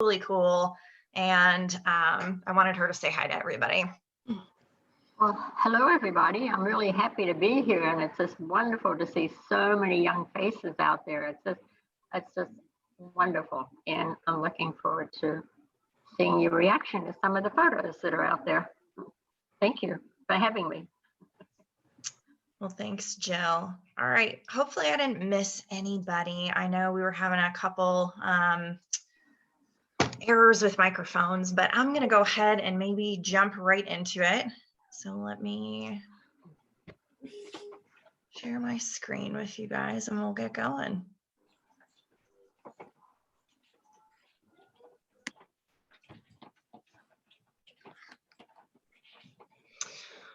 really cool. And I wanted her to say hi to everybody. Well, hello, everybody. I'm really happy to be here, and it's just wonderful to see so many young faces out there. It's just wonderful, and I'm looking forward to seeing your reaction to some of the photos that are out there. Thank you for having me. Well, thanks, Jill. All right. Hopefully I didn't miss anybody. I know we were having a couple errors with microphones, but I'm going to go ahead and maybe jump right into it. So let me share my screen with you guys and we'll get going.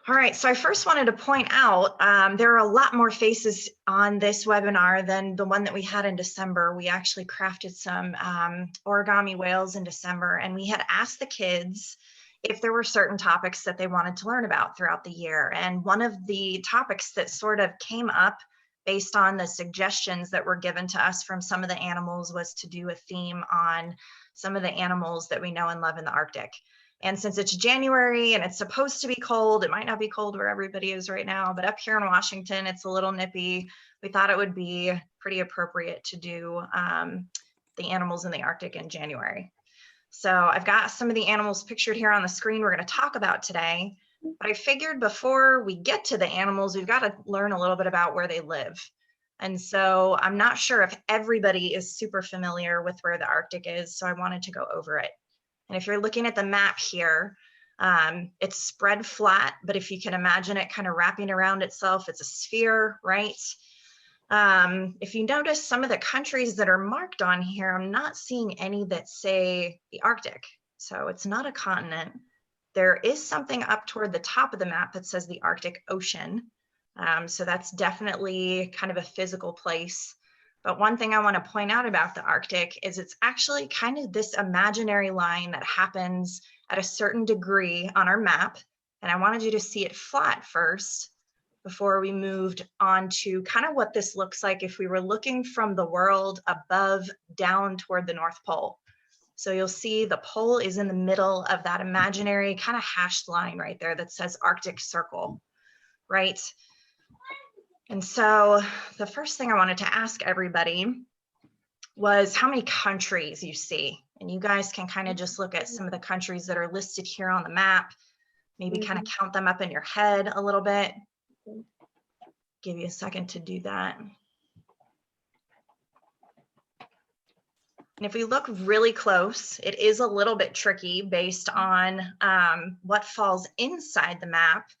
All right, so I first wanted to point out there are a lot more faces on this webinar than the one that we had in December. We actually crafted some origami whales in December, and we had asked the kids if there were certain topics that they wanted to learn about throughout the year. And one of the topics that sort of came up based on the suggestions that were given to us from some of the animals was to do a theme on some of the animals that we know and love in the Arctic. And since it's January and it's supposed to be cold, it might not be cold where everybody is right now, but up here in Washington, it's a little nippy. We thought it would be pretty appropriate to do the animals in the Arctic in January. So I've got some of the animals pictured here on the screen we're going to talk about today, but I figured before we get to the animals, we've got to learn a little bit about where they live. And so I'm not sure if everybody is super familiar with where the Arctic is, so I wanted to go over it. And if you're looking at the map here, it's spread flat, but if you can imagine it kind of wrapping around itself, it's a sphere, right? If you notice some of the countries that are marked on here, I'm not seeing any that say the Arctic. So it's not a continent. There is something up toward the top of the map that says the Arctic Ocean. So that's definitely kind of a physical place. But one thing I want to point out about the Arctic is it's actually kind of this imaginary line that happens at a certain degree on our map. And I wanted you to see it flat first before we moved on to kind of what this looks like if we were looking from the world above down toward the North Pole. So you'll see the pole is in the middle of that imaginary kind of hashed line right there that says Arctic Circle, right? And so the first thing I wanted to ask everybody was how many countries you see. And you guys can kind of just look at some of the countries that are listed here on the map, maybe kind of count them up in your head a little bit. Give you a second to do that. And if we look really close, it is a little bit tricky based on what falls inside the map.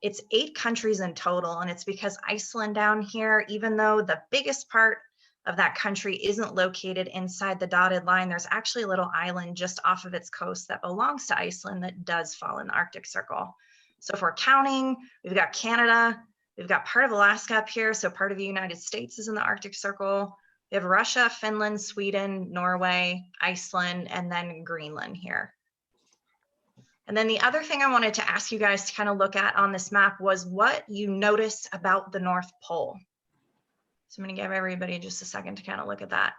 It's 8 countries in total, and it's because Iceland down here, even though the biggest part of that country isn't located inside the dotted line, there's actually a little island just off of its coast that belongs to Iceland that does fall in the Arctic Circle. So if we're counting, we've got Canada, we've got part of Alaska up here, so part of the United States is in the Arctic Circle. We have Russia, Finland, Sweden, Norway, Iceland, and then Greenland here. And then the other thing I wanted to ask you guys to kind of look at on this map was what you notice about the North Pole. So I'm going to give everybody just a second to kind of look at that.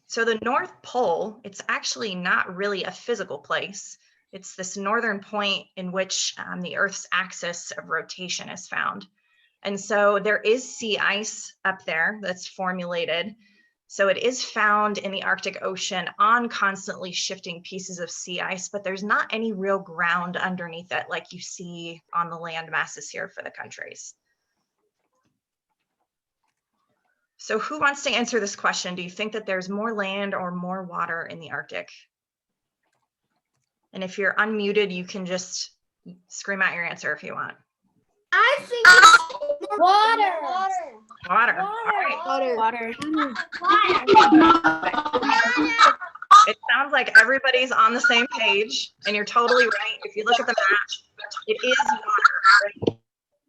So the North Pole, it's actually not really a physical place. It's this northern point in which the Earth's axis of rotation is found. And so there is sea ice up there that's formulated. So it is found in the Arctic Ocean on constantly shifting pieces of sea ice, but there's not any real ground underneath it like you see on the land masses here for the countries. So who wants to answer this question? Do you think that there's more land or more water in the Arctic? And if you're unmuted, you can just scream out your answer if you want. I think it's water. Water. All right. Water. It sounds like everybody's on the same page, and you're totally right. If you look at the map, it is water. Right?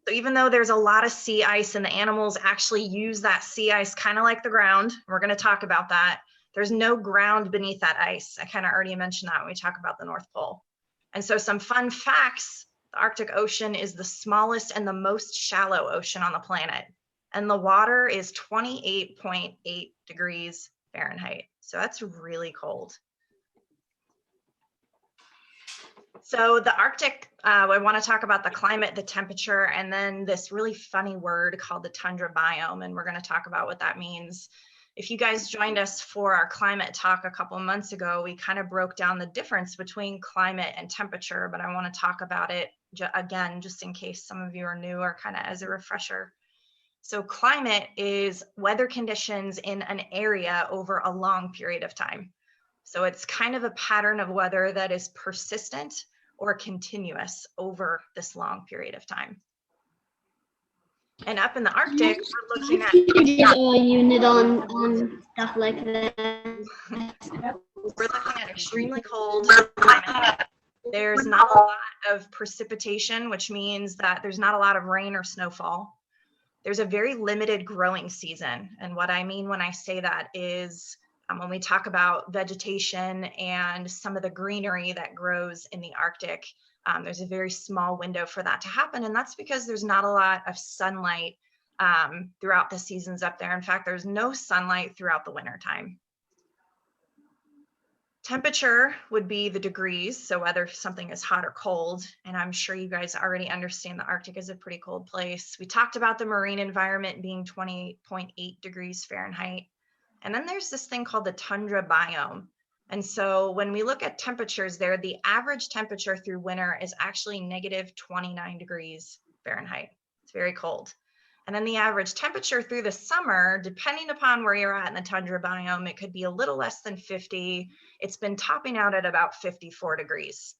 So even though there's a lot of sea ice and the animals actually use that sea ice kind of like the ground, we're going to talk about that. There's no ground beneath that ice. I kind of already mentioned that when we talk about the North Pole. And so some fun facts, the Arctic Ocean is the smallest and the most shallow ocean on the planet. and the water is 28.8 degrees Fahrenheit. So that's really cold. So the Arctic, I want to talk about the climate, the temperature, and then this really funny word called the tundra biome, and we're going to talk about what that means. If you guys joined us for our climate talk a couple of months ago, we kind of broke down the difference between climate and temperature, but I want to talk about it again, just in case some of you are new or kind of as a refresher. So climate is weather conditions in an area over a long period of time. So it's kind of a pattern of weather that is persistent or continuous over this long period of time. And up in the Arctic, we're looking at a unit on stuff like that. we're looking at extremely cold climate. There's not a lot of precipitation, which means that there's not a lot of rain or snowfall. There's a very limited growing season. And what I mean when I say that is when we talk about vegetation and some of the greenery that grows in the Arctic, there's a very small window for that to happen. And that's because there's not a lot of sunlight throughout the seasons up there. In fact, there's no sunlight throughout the winter time. Temperature would be the degrees, so whether something is hot or cold, and I'm sure you guys already understand the Arctic is a pretty cold place. We talked about the marine environment being 28.8 degrees Fahrenheit. And then there's this thing called the tundra biome. And so when we look at temperatures there, the average temperature through winter is actually negative 29 degrees Fahrenheit. It's very cold. And then the average temperature through the summer, depending upon where you're at in the tundra biome, it could be a little less than 50. It's been topping out at about 54 degrees.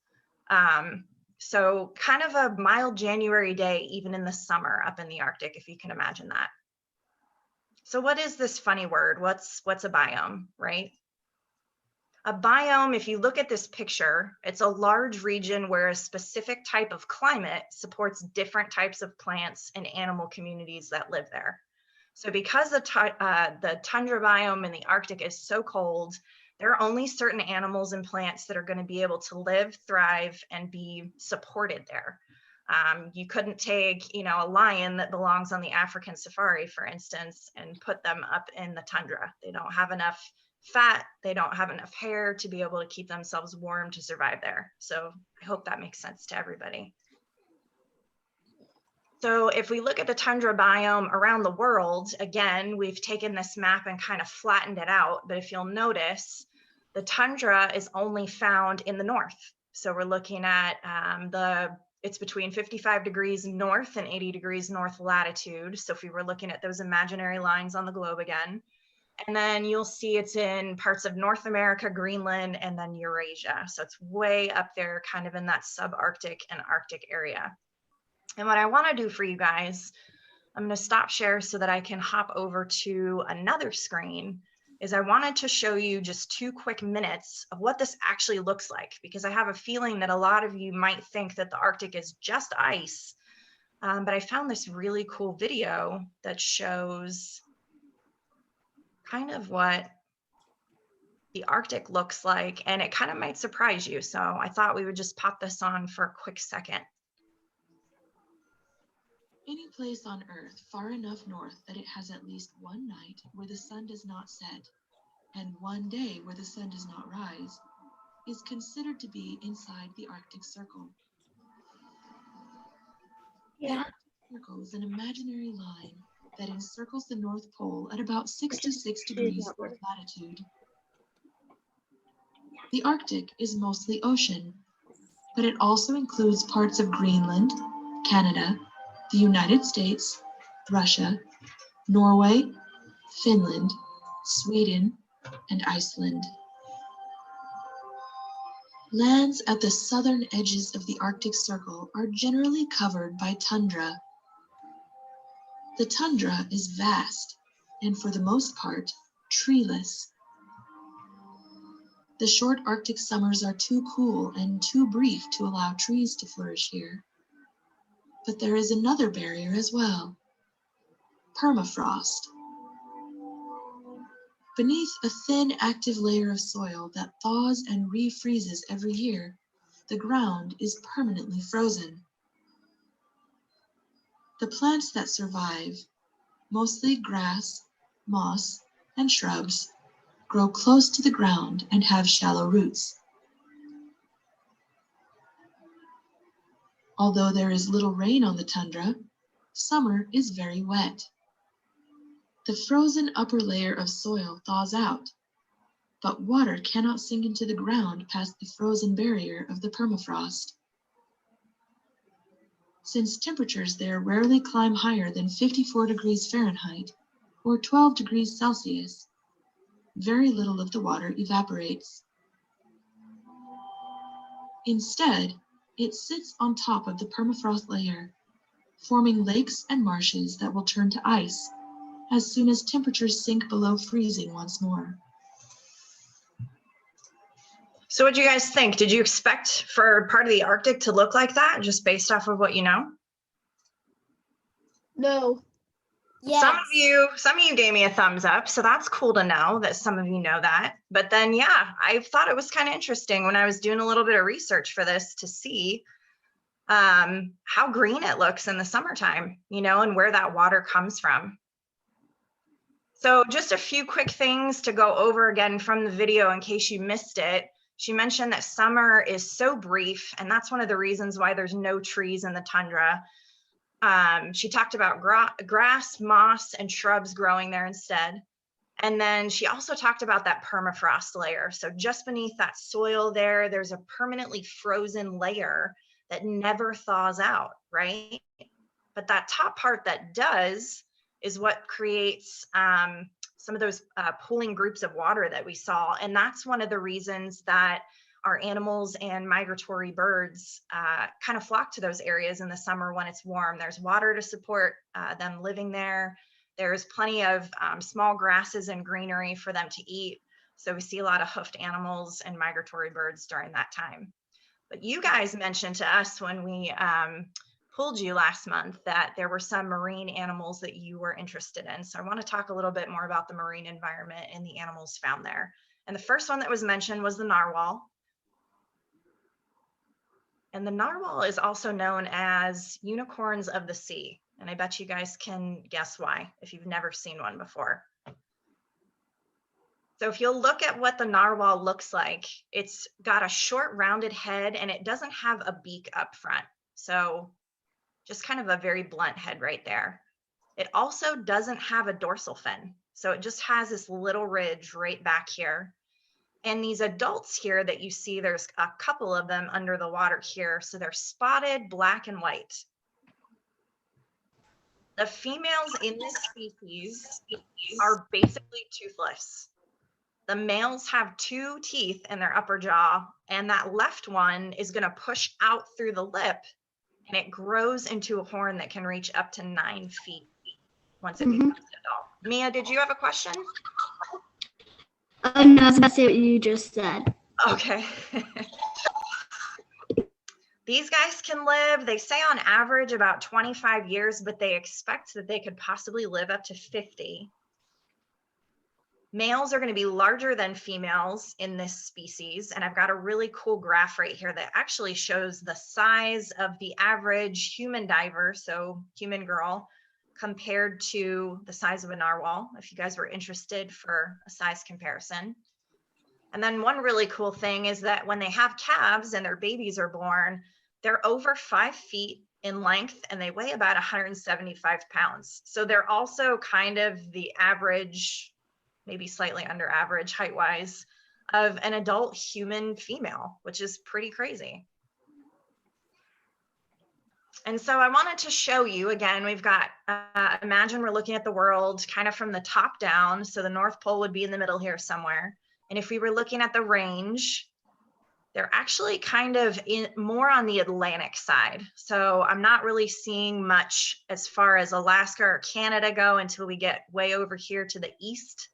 So kind of a mild January day, even in the summer up in the Arctic, if you can imagine that. So what is this funny word? What's a biome, right? A biome, if you look at this picture, it's a large region where a specific type of climate supports different types of plants and animal communities that live there. So because the tundra biome in the Arctic is so cold, there are only certain animals and plants that are going to be able to live, thrive, and be supported there. You couldn't take, a lion that belongs on the African safari, for instance, and put them up in the tundra. They don't have enough fat, they don't have enough hair to be able to keep themselves warm to survive there. So I hope that makes sense to everybody. So if we look at the tundra biome around the world, again, we've taken this map and kind of flattened it out. But if you'll notice, the tundra is only found in the north. So we're looking at it's between 55 degrees north and 80 degrees north latitude. So if we were looking at those imaginary lines on the globe again, and then you'll see it's in parts of North America, Greenland, and then Eurasia. So it's way up there, kind of in that subarctic and Arctic area. And what I want to do for you guys, I'm going to stop share so that I can hop over to another screen, is I wanted to show you just 2 quick minutes of what this actually looks like, because I have a feeling that a lot of you might think that the Arctic is just ice. But I found this really cool video that shows kind of what the Arctic looks like, and it kind of might surprise you. So I thought we would just pop this on for a quick second. Any place on Earth far enough north that it has at least one night where the sun does not set and one day where the sun does not rise is considered to be inside the Arctic Circle. The Arctic Circle is an imaginary line that encircles the North Pole at about 6 to 6 degrees north latitude. The Arctic is mostly ocean, but it also includes parts of Greenland, Canada, the United States, Russia, Norway, Finland, Sweden, and Iceland. Lands at the southern edges of the Arctic Circle are generally covered by tundra. The tundra is vast and, for the most part, treeless. The short Arctic summers are too cool and too brief to allow trees to flourish here. But there is another barrier as well: permafrost. Beneath a thin, active layer of soil that thaws and refreezes every year, the ground is permanently frozen. The plants that survive, mostly grass, moss, and shrubs, grow close to the ground and have shallow roots. Although there is little rain on the tundra, summer is very wet. The frozen upper layer of soil thaws out, but water cannot sink into the ground past the frozen barrier of the permafrost. Since temperatures there rarely climb higher than 54 degrees Fahrenheit or 12 degrees Celsius, very little of the water evaporates. Instead, it sits on top of the permafrost layer, forming lakes and marshes that will turn to ice as soon as temperatures sink below freezing once more. So what do you guys think? Did you expect for part of the Arctic to look like that, just based off of what you know? No. Yes. Some of you gave me a thumbs up, so that's cool to know that some of you know that. But then, yeah, I thought it was kind of interesting when I was doing a little bit of research for this to see how green it looks in the summertime, you know, and where that water comes from. So just a few quick things to go over again from the video in case you missed it. She mentioned that summer is so brief, and that's one of the reasons why there's no trees in the tundra. She talked about grass, moss, and shrubs growing there instead. And then she also talked about that permafrost layer. So just beneath that soil there, there's a permanently frozen layer that never thaws out, right? But that top part that does is what creates some of those pooling groups of water that we saw. And that's one of the reasons that our animals and migratory birds kind of flock to those areas in the summer when it's warm. There's water to support them living there. There's plenty of small grasses and greenery for them to eat. So we see a lot of hoofed animals and migratory birds during that time. But you guys mentioned to us when we pulled you last month that there were some marine animals that you were interested in. So I want to talk a little bit more about the marine environment and the animals found there. And the first one that was mentioned was the narwhal. And the narwhal is also known as unicorns of the sea. And I bet you guys can guess why if you've never seen one before. So if you'll look at what the narwhal looks like, it's got a short rounded head and it doesn't have a beak up front. So just kind of a very blunt head right there. It also doesn't have a dorsal fin. So it just has this little ridge right back here. And these adults here that you see, there's a couple of them under the water here. So they're spotted, black and white. The females in this species are basically toothless. The males have 2 teeth in their upper jaw, and that left one is going to push out through the lip, and it grows into a horn that can reach up to 9 feet once it becomes an adult. Mia, did you have a question? No, I was going to say what you just said. Okay. These guys can live, they say on average about 25 years, but they expect that they could possibly live up to 50. Males are going to be larger than females in this species. And I've got a really cool graph right here that actually shows the size of the average human diver, so human girl, compared to the size of a narwhal, if you guys were interested for a size comparison. And then one really cool thing is that when they have calves and their babies are born, they're over 5 feet in length and they weigh about 175 pounds. So they're also kind of the average, maybe slightly under average height-wise, of an adult human female, which is pretty crazy. And so I wanted to show you, again, we've got, imagine we're looking at the world kind of from the top down. So the North Pole would be in the middle here somewhere. And if we were looking at the range, they're actually kind of more on the Atlantic side. So I'm not really seeing much as far as Alaska or Canada go until we get way over here to the east.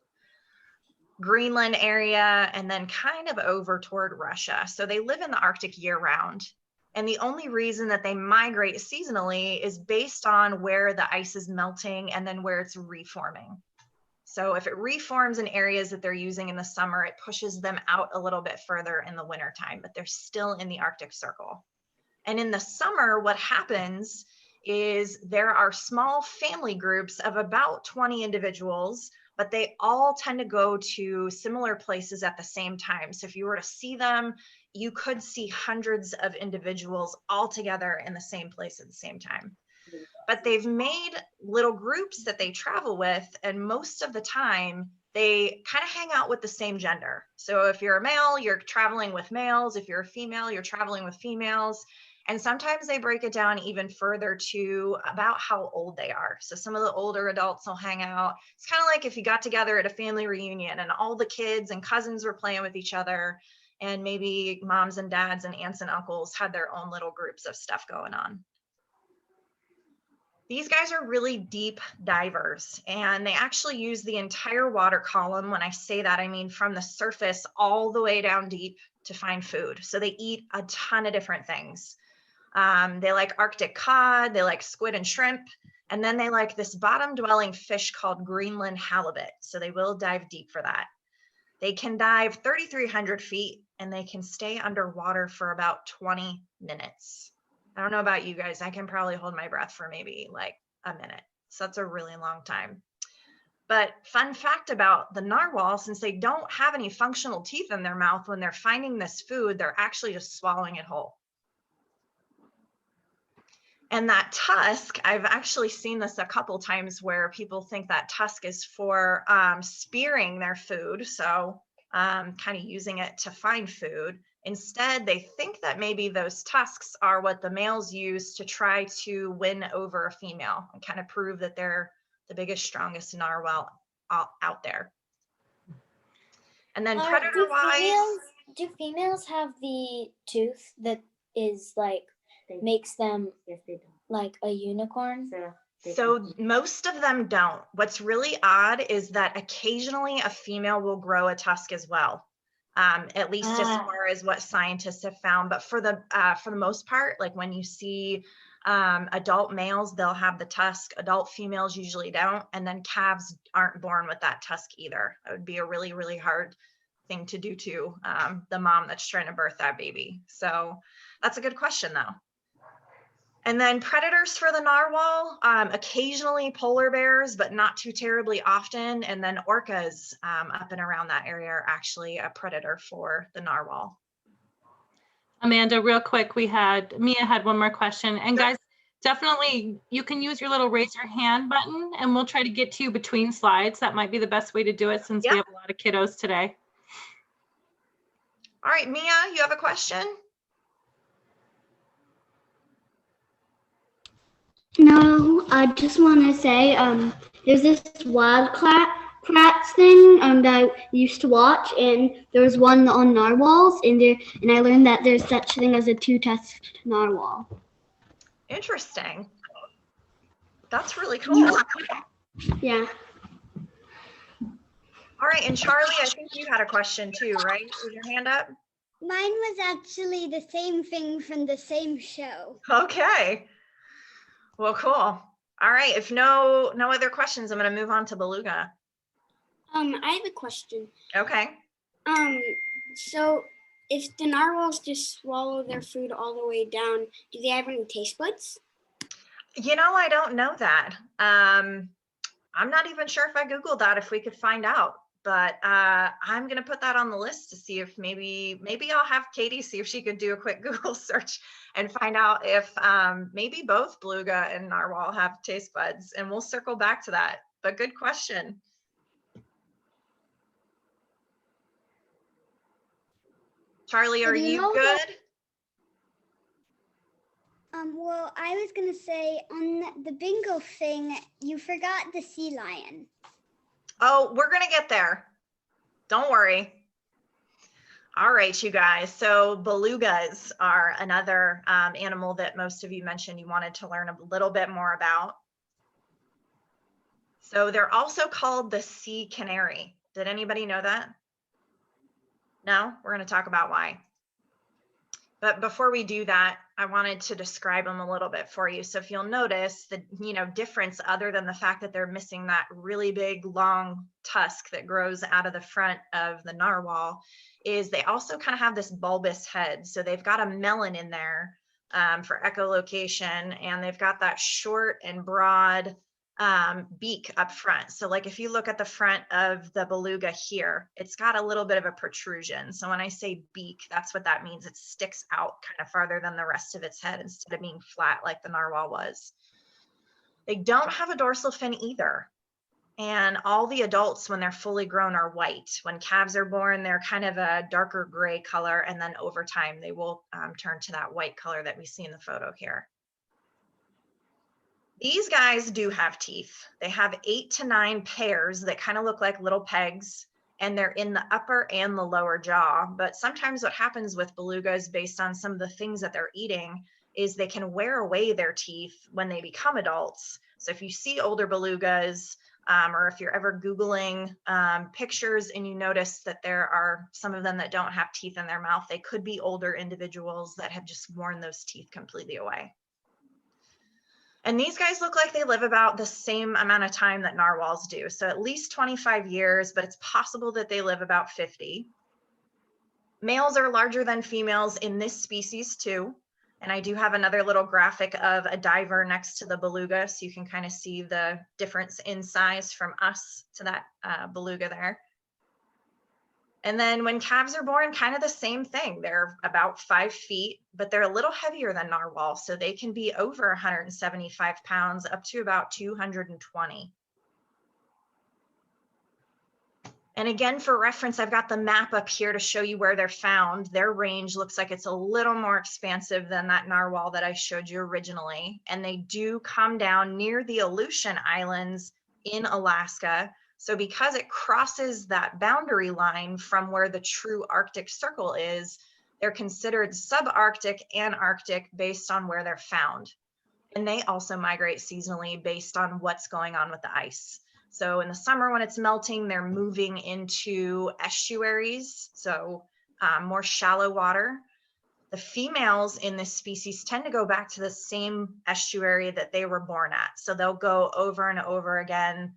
Greenland area, and then kind of over toward Russia. So they live in the Arctic year round. And the only reason that they migrate seasonally is based on where the ice is melting and then where it's reforming. So if it reforms in areas that they're using in the summer, it pushes them out a little bit further in the wintertime, but they're still in the Arctic Circle. And in the summer, what happens is there are small family groups of about 20 individuals, but they all tend to go to similar places at the same time. So if you were to see them, you could see hundreds of individuals all together in the same place at the same time. But they've made little groups that they travel with, and most of the time they kind of hang out with the same gender. So if you're a male, you're traveling with males. If you're a female, you're traveling with females. And sometimes they break it down even further to about how old they are. So some of the older adults will hang out. It's kind of like if you got together at a family reunion and all the kids and cousins were playing with each other, and maybe moms and dads and aunts and uncles had their own little groups of stuff going on. These guys are really deep divers, and they actually use the entire water column. When I say that, I mean from the surface all the way down deep to find food. So they eat a ton of different things. They like Arctic cod, they like squid and shrimp, and then they like this bottom-dwelling fish called Greenland halibut. So they will dive deep for that. They can dive 3,300 feet, and they can stay underwater for about 20 minutes. I don't know about you guys. I can probably hold my breath for maybe like a minute. So that's a really long time. But fun fact about the narwhal, since they don't have any functional teeth in their mouth, when they're finding this food, they're actually just swallowing it whole. And that tusk, I've actually seen this a couple times where people think that tusk is for spearing their food. So kind of using it to find food. Instead, they think that maybe those tusks are what the males use to try to win over a female and kind of prove that they're the biggest, strongest narwhal out there. And then predator-wise, do females have the tooth that is like makes them like a unicorn? So most of them don't. What's really odd is that occasionally a female will grow a tusk as well. At least as far as what scientists have found. But for the most part, like when you see adult males, they'll have the tusk. Adult females usually don't. And then calves aren't born with that tusk either. It would be a really, really hard thing to do to the mom that's trying to birth that baby. So that's a good question though. And then predators for the narwhal, occasionally polar bears, but not too terribly often. And then orcas up and around that area are actually a predator for the narwhal. Amanda, real quick, Mia had one more question. And guys, definitely you can use your little raise your hand button and we'll try to get to you between slides. That might be the best way to do it since we have a lot of kiddos today. All right, Mia, you have a question? No, I just want to say there's this wildcats thing that I used to watch, and there was one on narwhals, and I learned that there's such thing as a two-tusked narwhal. Interesting. That's really cool. Yeah. All right, and Charlie, I think you had a question too, right? With your hand up? Mine was actually the same thing from the same show. Okay. Well, cool. All right, if no other questions, I'm going to move on to Beluga. I have a question. Okay. So if the narwhals just swallow their food all the way down, do they have any taste buds? You know, I don't know that. I'm not even sure if I Googled that, if we could find out. But I'm going to put that on the list to see if maybe I'll have Katie see if she could do a quick Google search and find out if maybe both beluga and narwhal have taste buds, and we'll circle back to that. But good question. Charlie, are you good? Well, I was going to say on the bingo thing, you forgot the sea lion. Oh, we're going to get there. Don't worry. All right, you guys. So belugas are another animal that most of you mentioned you wanted to learn a little bit more about. So they're also called the sea canary. Did anybody know that? No? We're going to talk about why. But before we do that, I wanted to describe them a little bit for you. So if you'll notice the difference, other than the fact that they're missing that really big long tusk that grows out of the front of the narwhal, is they also kind of have this bulbous head. So they've got a melon in there for echolocation, and they've got that short and broad beak up front. So like if you look at the front of the beluga here, it's got a little bit of a protrusion. So when I say beak, that's what that means. It sticks out kind of farther than the rest of its head instead of being flat like the narwhal was. They don't have a dorsal fin either. And all the adults, when they're fully grown, are white. When calves are born, they're kind of a darker gray color. And then over time, they will turn to that white color that we see in the photo here. These guys do have teeth. They have 8 to 9 pairs that kind of look like little pegs, and they're in the upper and the lower jaw. But sometimes what happens with belugas, based on some of the things that they're eating, is they can wear away their teeth when they become adults. So if you see older belugas, or if you're ever Googling pictures and you notice that there are some of them that don't have teeth in their mouth, they could be older individuals that have just worn those teeth completely away. And these guys look like they live about the same amount of time that narwhals do. So at least 25 years, but it's possible that they live about 50. Males are larger than females in this species too. And I do have another little graphic of a diver next to the beluga, so you can kind of see the difference in size from us to that beluga there. And then when calves are born, kind of the same thing. They're about 5 feet, but they're a little heavier than narwhals, so they can be over 175 pounds, up to about 220. And again, for reference, I've got the map up here to show you where they're found. Their range looks like it's a little more expansive than that narwhal that I showed you originally. And they do come down near the Aleutian Islands in Alaska. So because it crosses that boundary line from where the true Arctic Circle is, they're considered subarctic and Arctic based on where they're found. And they also migrate seasonally based on what's going on with the ice. So in the summer when it's melting, they're moving into estuaries, so more shallow water. The females in this species tend to go back to the same estuary that they were born at. So they'll go over and over again.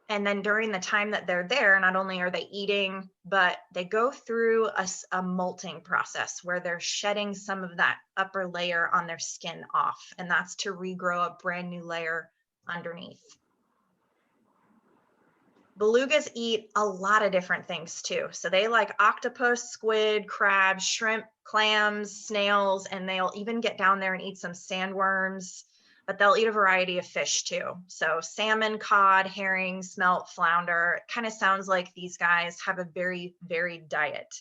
And then during the time that they're there, not only are they eating, but they go through a molting process where they're shedding some of that upper layer on their skin off. And that's to regrow a brand new layer underneath. Belugas eat a lot of different things too. So they like octopus, squid, crabs, shrimp, clams, snails, and they'll even get down there and eat some sandworms, but they'll eat a variety of fish too. So salmon, cod, herring, smelt, flounder. It kind of sounds like these guys have a very varied diet.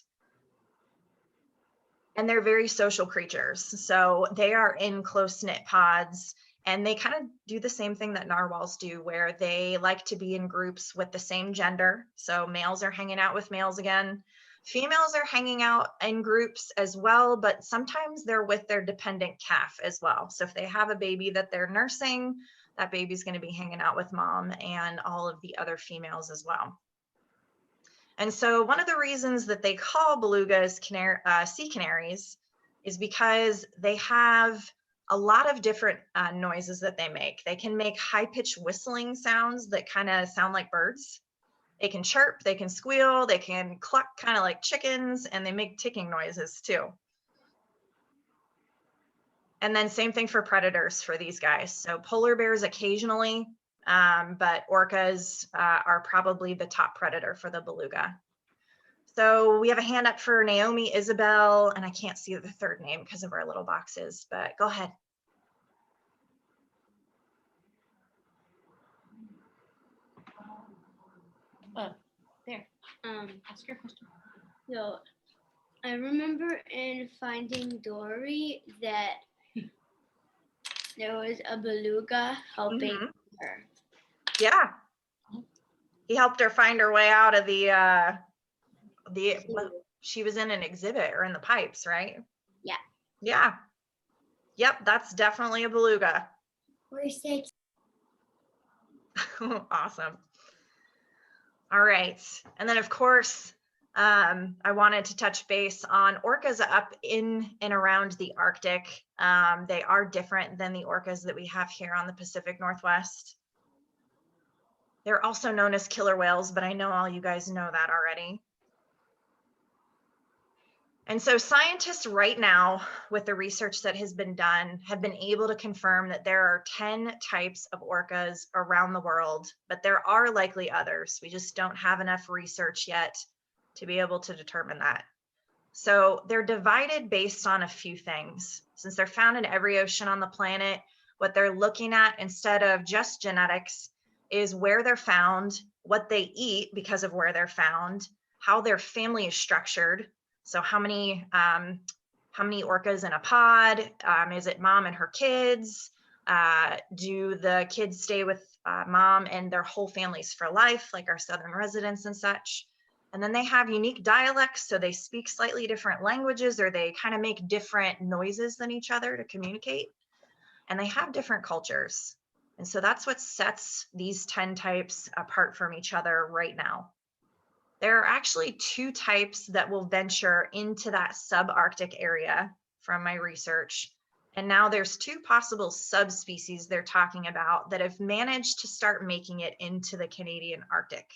And they're very social creatures. So they are in close-knit pods. And they kind of do the same thing that narwhals do, where they like to be in groups with the same gender. So males are hanging out with males again. Females are hanging out in groups as well, but sometimes they're with their dependent calf as well. So if they have a baby that they're nursing, that baby's going to be hanging out with mom and all of the other females as well. And so one of the reasons that they call belugas sea canaries is because they have a lot of different noises that they make. They can make high-pitched whistling sounds that kind of sound like birds. They can chirp, they can squeal, they can cluck kind of like chickens, and they make ticking noises too. And then same thing for predators for these guys. So polar bears occasionally, but orcas are probably the top predator for the beluga. So we have a hand up for Naomi, Isabel, and I can't see the third name because of our little boxes, but go ahead. There. Ask your question. So I remember in Finding Dory that there was a beluga helping her. Yeah. He helped her find her way out of she was in an exhibit or in the pipes, right? Yeah. Yeah. Yep, that's definitely a beluga. We're 6. Awesome. All right. And then of course, I wanted to touch base on orcas up in and around the Arctic. They are different than the orcas that we have here on the Pacific Northwest. They're also known as killer whales, but I know all you guys know that already. And so scientists right now, with the research that has been done, have been able to confirm that there are 10 types of orcas around the world, but there are likely others. We just don't have enough research yet to be able to determine that. So they're divided based on a few things. Since they're found in every ocean on the planet, what they're looking at instead of just genetics is where they're found, what they eat because of where they're found, how their family is structured. So how many orcas in a pod? Is it mom and her kids? Do the kids stay with mom and their whole families for life, like our southern residents and such? And then they have unique dialects, so they speak slightly different languages, or they kind of make different noises than each other to communicate. And they have different cultures. And so that's what sets these 10 types apart from each other right now. There are actually 2 types that will venture into that subarctic area from my research. And now there's 2 possible subspecies they're talking about that have managed to start making it into the Canadian Arctic.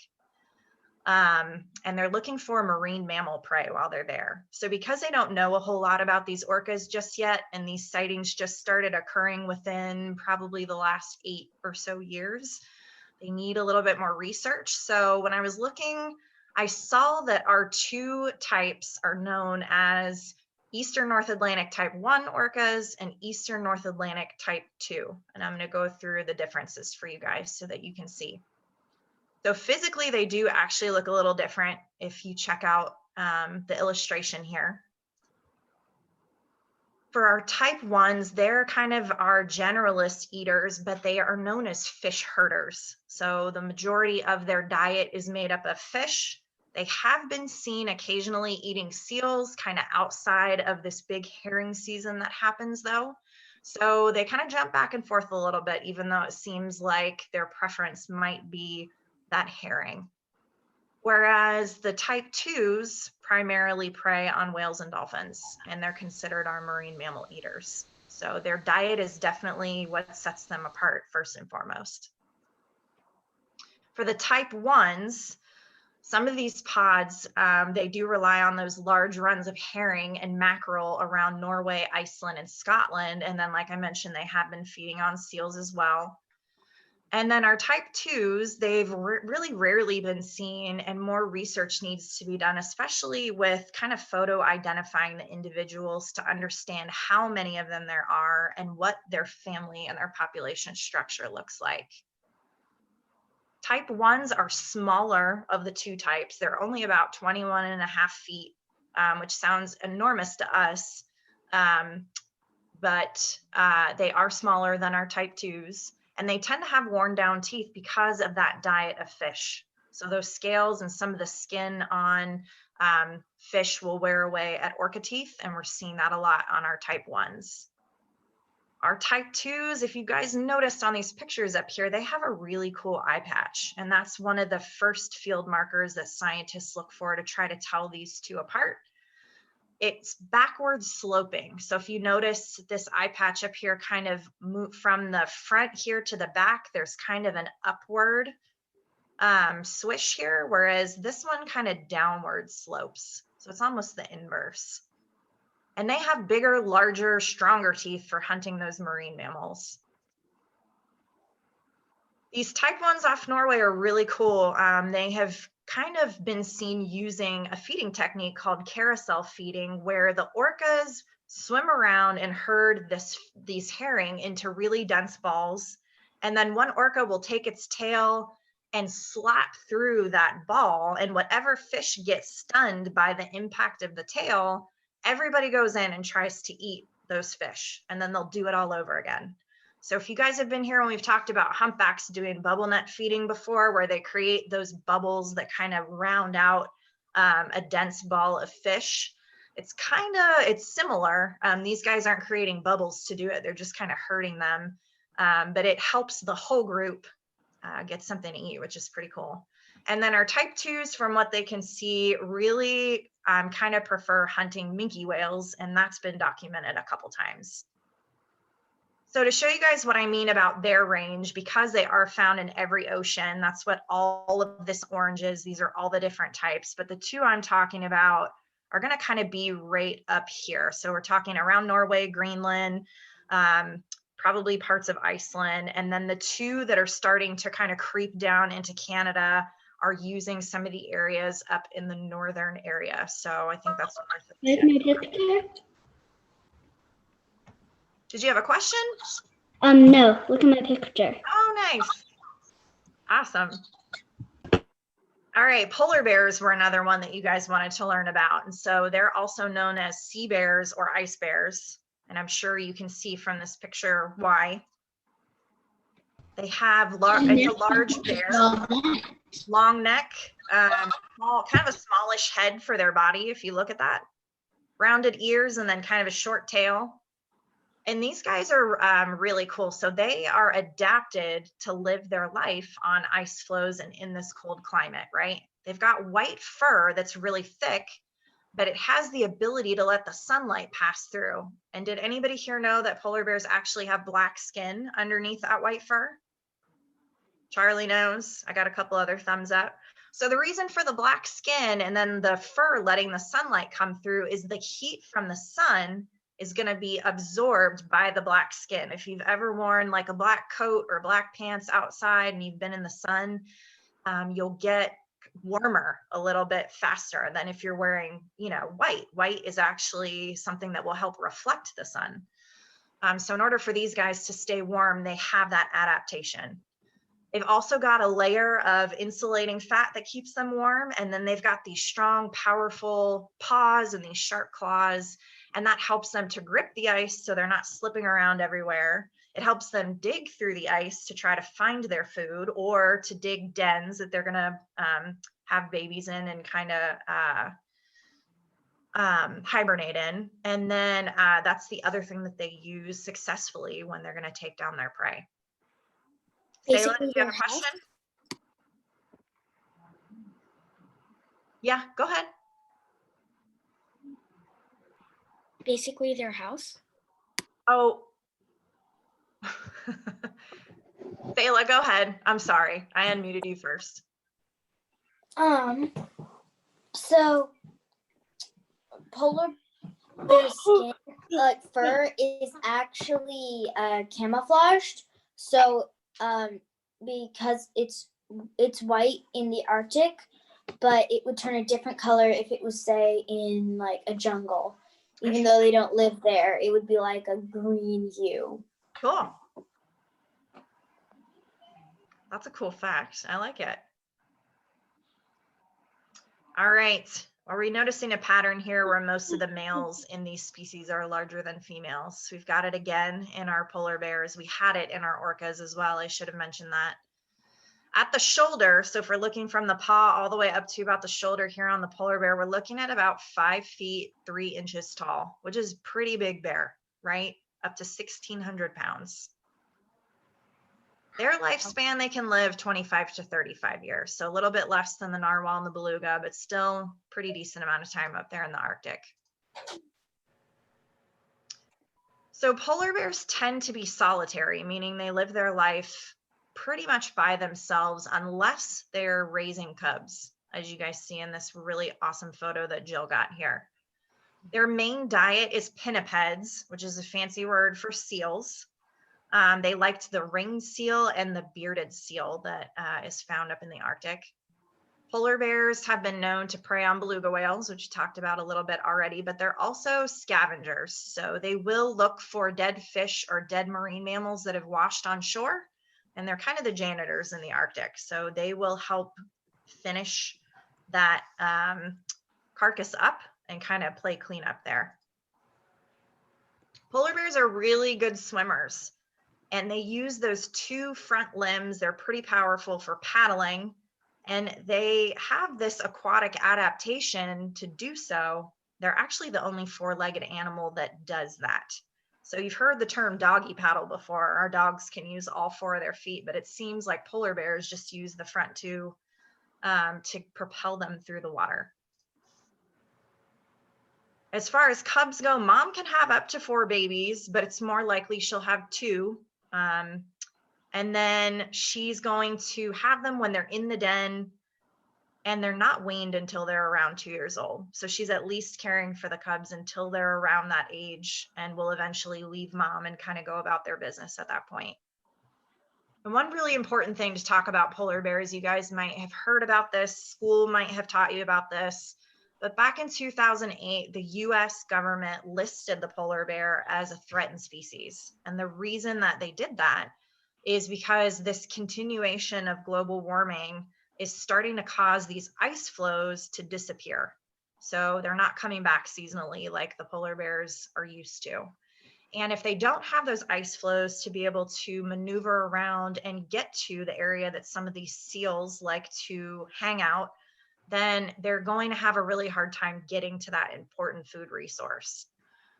And they're looking for marine mammal prey while they're there. So because they don't know a whole lot about these orcas just yet, and these sightings just started occurring within probably the last 8 or so years, they need a little bit more research. So when I was looking, I saw that our 2 types are known as Eastern North Atlantic type 1 orcas and Eastern North Atlantic type 2. And I'm going to go through the differences for you guys so that you can see. So physically, they do actually look a little different if you check out the illustration here. For our type 1s, they're kind of our generalist eaters, but they are known as fish herders. So the majority of their diet is made up of fish. They have been seen occasionally eating seals kind of outside of this big herring season that happens though. So they kind of jump back and forth a little bit, even though it seems like their preference might be that herring. Whereas the type 2s primarily prey on whales and dolphins, and they're considered our marine mammal eaters. So their diet is definitely what sets them apart first and foremost. For the type 1s, some of these pods, they do rely on those large runs of herring and mackerel around Norway, Iceland, and Scotland. And then, like I mentioned, they have been feeding on seals as well. And then our type 2s, they've really rarely been seen, and more research needs to be done, especially with kind of photo identifying the individuals to understand how many of them there are and what their family and their population structure looks like. Type 1s are smaller of the 2 types. They're only about 21.5 feet, which sounds enormous to us, but they are smaller than our type 2s. And they tend to have worn down teeth because of that diet of fish. So those scales and some of the skin on fish will wear away at orca teeth, and we're seeing that a lot on our type 1s. Our type 2s, if you guys noticed on these pictures up here, they have a really cool eye patch. And that's one of the first field markers that scientists look for to try to tell these 2 apart. It's backwards sloping. So if you notice this eye patch up here kind of move from the front here to the back, there's kind of an upward swish here, whereas this one kind of downward slopes. So it's almost the inverse. And they have bigger, larger, stronger teeth for hunting those marine mammals. These type 1s off Norway are really cool. They have kind of been seen using a feeding technique called carousel feeding, where the orcas swim around and herd these herring into really dense balls. And then one orca will take its tail and slap through that ball, and whatever fish gets stunned by the impact of the tail, everybody goes in and tries to eat those fish, and then they'll do it all over again. So if you guys have been here when we've talked about humpbacks doing bubble net feeding before, where they create those bubbles that kind of round out a dense ball of fish, it's similar. These guys aren't creating bubbles to do it. They're just kind of herding them, but it helps the whole group get something to eat, which is pretty cool. And then our type 2s, from what they can see, really kind of prefer hunting minke whales, and that's been documented a couple times. So to show you guys what I mean about their range, because they are found in every ocean, that's what all of this orange is. These are all the different types, but the 2 I'm talking about are going to kind of be right up here. So we're talking around Norway, Greenland, probably parts of Iceland. And then the two that are starting to kind of creep down into Canada are using some of the areas up in the northern area. So I think that's what There's my picture. Did you have a question? No, look at my picture. Oh, nice. Awesome. All right, polar bears were another one that you guys wanted to learn about. And so they're also known as sea bears or ice bears. And I'm sure you can see from this picture why. They have it's a large bear, long neck, small, kind of a smallish head for their body, if you look at that. Rounded ears and then kind of a short tail. And these guys are really cool. So they are adapted to live their life on ice floes and in this cold climate, right? They've got white fur that's really thick, but it has the ability to let the sunlight pass through. And did anybody here know that polar bears actually have black skin underneath that white fur? Charlie knows. I got a couple other thumbs up. So the reason for the black skin and then the fur letting the sunlight come through is the heat from the sun is going to be absorbed by the black skin. If you've ever worn like a black coat or black pants outside and you've been in the sun, you'll get warmer a little bit faster than if you're wearing, white. White is actually something that will help reflect the sun. So in order for these guys to stay warm, they have that adaptation. They've also got a layer of insulating fat that keeps them warm. And then they've got these strong, powerful paws and these sharp claws. And that helps them to grip the ice so they're not slipping around everywhere. It helps them dig through the ice to try to find their food or to dig dens that they're going to have babies in and kind of hibernate in. And then that's the other thing that they use successfully when they're going to take down their prey. Sayla, do you have a question? Yeah, go ahead. Basically their house. Oh. Sayla, go ahead. I'm sorry. I unmuted you first. So polar bear skin, fur is actually camouflaged. So because it's white in the Arctic, but it would turn a different color if it was, say, in like a jungle. Even though they don't live there, it would be like a green hue. Cool. That's a cool fact. I like it. All right. Are we noticing a pattern here where most of the males in these species are larger than females? We've got it again in our polar bears. We had it in our orcas as well. I should have mentioned that. At the shoulder, so if we're looking from the paw all the way up to about the shoulder here on the polar bear, we're looking at about 5 feet 3 inches tall, which is pretty big bear, right? Up to 1,600 pounds. Their lifespan, they can live 25 to 35 years. So a little bit less than the narwhal and the beluga, but still pretty decent amount of time up there in the Arctic. So polar bears tend to be solitary, meaning they live their life pretty much by themselves unless they're raising cubs, as you guys see in this really awesome photo that Jill got here. Their main diet is pinnipeds, which is a fancy word for seals. They liked the ringed seal and the bearded seal that is found up in the Arctic. Polar bears have been known to prey on beluga whales, which we talked about a little bit already, but they're also scavengers. So they will look for dead fish or dead marine mammals that have washed on shore. And they're kind of the janitors in the Arctic. So they will help finish that carcass up and kind of play cleanup there. Polar bears are really good swimmers. And they use those 2 front limbs. They're pretty powerful for paddling. And they have this aquatic adaptation to do so. They're actually the only 4-legged animal that does that. So you've heard the term doggy paddle before. Our dogs can use all 4 of their feet, but it seems like polar bears just use the front 2 to propel them through the water. As far as cubs go, mom can have up to 4 babies, but it's more likely she'll have 2. And then she's going to have them when they're in the den and they're not weaned until they're around 2 years old. So she's at least caring for the cubs until they're around that age and will eventually leave mom and kind of go about their business at that point. And one really important thing to talk about polar bears, you guys might have heard about this, school might have taught you about this, but back in 2008, the US government listed the polar bear as a threatened species. And the reason that they did that is because this continuation of global warming is starting to cause these ice flows to disappear. So they're not coming back seasonally like the polar bears are used to. And if they don't have those ice flows to be able to maneuver around and get to the area that some of these seals like to hang out, then they're going to have a really hard time getting to that important food resource.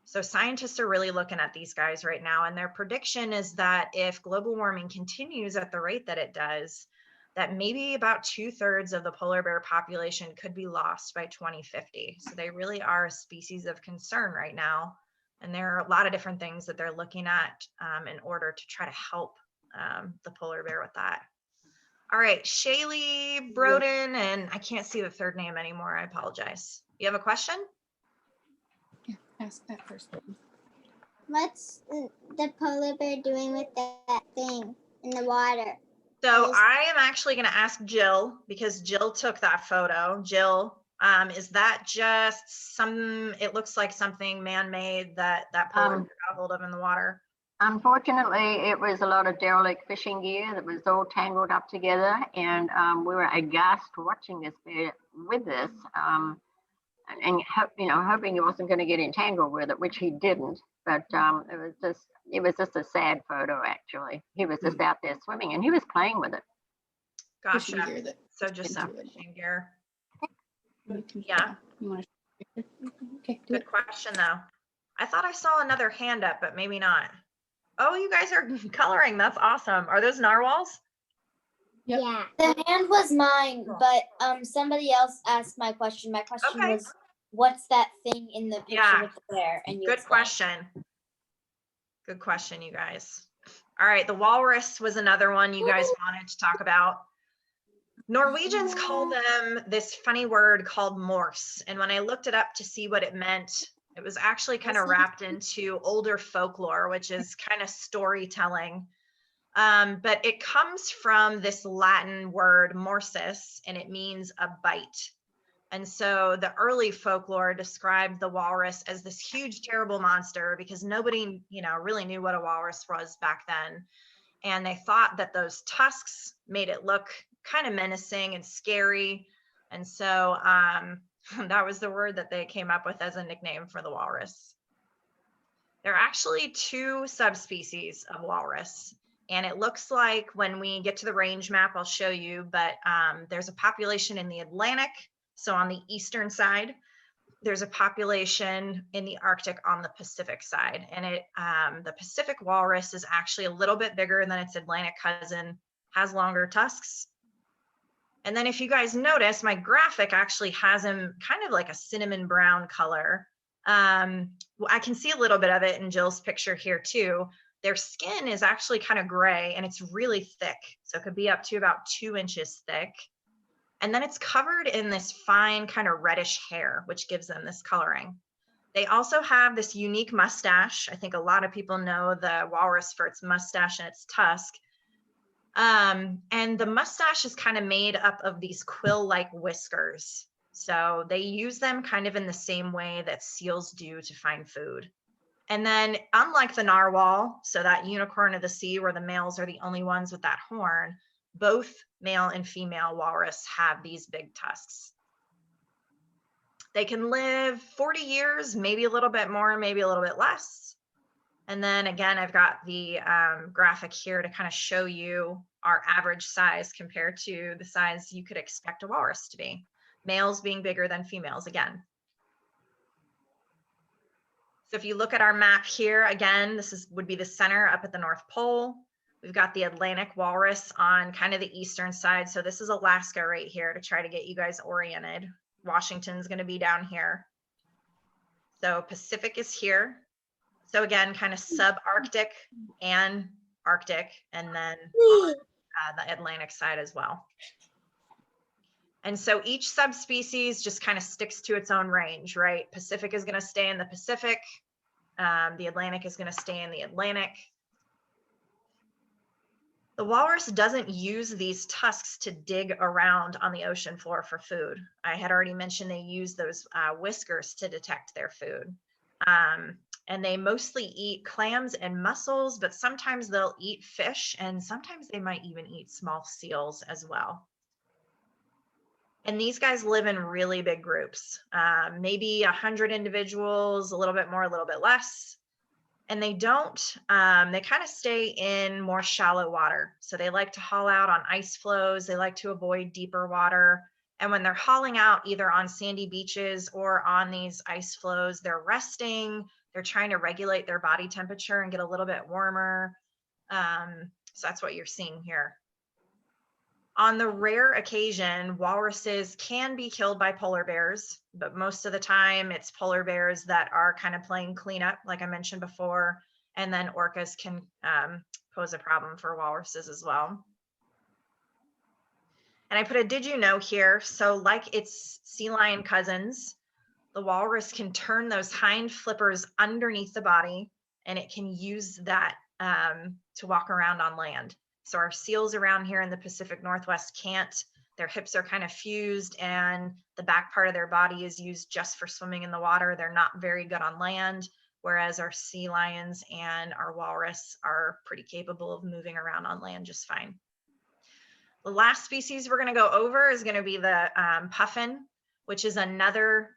So scientists are really looking at these guys right now, and their prediction is that if global warming continues at the rate that it does, that maybe about 2/3 of the polar bear population could be lost by 2050. So they really are a species of concern right now. And there are a lot of different things that they're looking at in order to try to help the polar bear with that. All right, Shaylee, Broden, and I can't see the third name anymore. I apologize. You have a question? Yeah, ask that first. What's the polar bear doing with that thing in the water? So I am actually going to ask Jill because Jill took that photo. Jill, is that just it looks like something man-made that polar bear got hold of in the water? Unfortunately, it was a lot of derelict fishing gear that was all tangled up together, and we were aghast watching this bear with this, and hoping he wasn't going to get entangled with it, which he didn't. But it was just a sad photo. Actually, he was just out there swimming, and he was playing with it. Gotcha. So just some fishing gear. Yeah. You want to? Okay. Good question, though. I thought I saw another hand up, but maybe not. Oh, you guys are coloring. That's awesome. Are those narwhals? Yep. Yeah. The hand was mine, but somebody else asked my question. My question was, what's that thing in the picture with the bear? And you Good question. Good question, you guys. All right, the walrus was another one you guys wanted to talk about. Norwegians call them this funny word called morse. And when I looked it up to see what it meant, it was actually kind of wrapped into older folklore, which is kind of storytelling. But it comes from this Latin word morsus, and it means a bite. And so the early folklore described the walrus as this huge, terrible monster because nobody, really knew what a walrus was back then. And they thought that those tusks made it look kind of menacing and scary. And so that was the word that they came up with as a nickname for the walrus. There are actually 2 subspecies of walrus. And it looks like when we get to the range map, I'll show you, but there's a population in the Atlantic. So on the eastern side, there's a population in the Arctic on the Pacific side. And the Pacific walrus is actually a little bit bigger than its Atlantic cousin, has longer tusks. And then if you guys notice, my graphic actually has him kind of like a cinnamon brown color. I can see a little bit of it in Jill's picture here too. Their skin is actually kind of gray and it's really thick. So it could be up to about 2 inches thick. And then it's covered in this fine kind of reddish hair, which gives them this coloring. They also have this unique mustache. I think a lot of people know the walrus for its mustache and its tusk. And the mustache is kind of made up of these quill-like whiskers. So they use them kind of in the same way that seals do to find food. And then unlike the narwhal, so that unicorn of the sea where the males are the only ones with that horn, both male and female walrus have these big tusks. They can live 40 years, maybe a little bit more, maybe a little bit less. And then again, I've got the graphic here to kind of show you our average size compared to the size you could expect a walrus to be. Males being bigger than females again. So if you look at our map here, again, this would be the center up at the North Pole. We've got the Atlantic walrus on kind of the eastern side. So this is Alaska right here to try to get you guys oriented. Washington's going to be down here. So Pacific is here. So again, kind of subarctic and Arctic, and then on, the Atlantic side as well. And so each subspecies just kind of sticks to its own range, right? Pacific is going to stay in the Pacific. The Atlantic is going to stay in the Atlantic. The walrus doesn't use these tusks to dig around on the ocean floor for food. I had already mentioned they use those whiskers to detect their food. And they mostly eat clams and mussels, but sometimes they'll eat fish, and sometimes they might even eat small seals as well. And these guys live in really big groups, maybe 100 individuals, a little bit more, a little bit less. And they don't, they kind of stay in more shallow water. So they like to haul out on ice flows. They like to avoid deeper water. And when they're hauling out either on sandy beaches or on these ice flows, they're resting, they're trying to regulate their body temperature and get a little bit warmer. So that's what you're seeing here. On the rare occasion, walruses can be killed by polar bears, but most of the time it's polar bears that are kind of playing cleanup, like I mentioned before, and then orcas can pose a problem for walruses as well. And I put a did you know here. So like its sea lion cousins, the walrus can turn those hind flippers underneath the body, and it can use that to walk around on land. So our seals around here in the Pacific Northwest can't. Their hips are kind of fused and the back part of their body is used just for swimming in the water. They're not very good on land, whereas our sea lions and our walrus are pretty capable of moving around on land just fine. The last species we're going to go over is going to be the puffin, which is another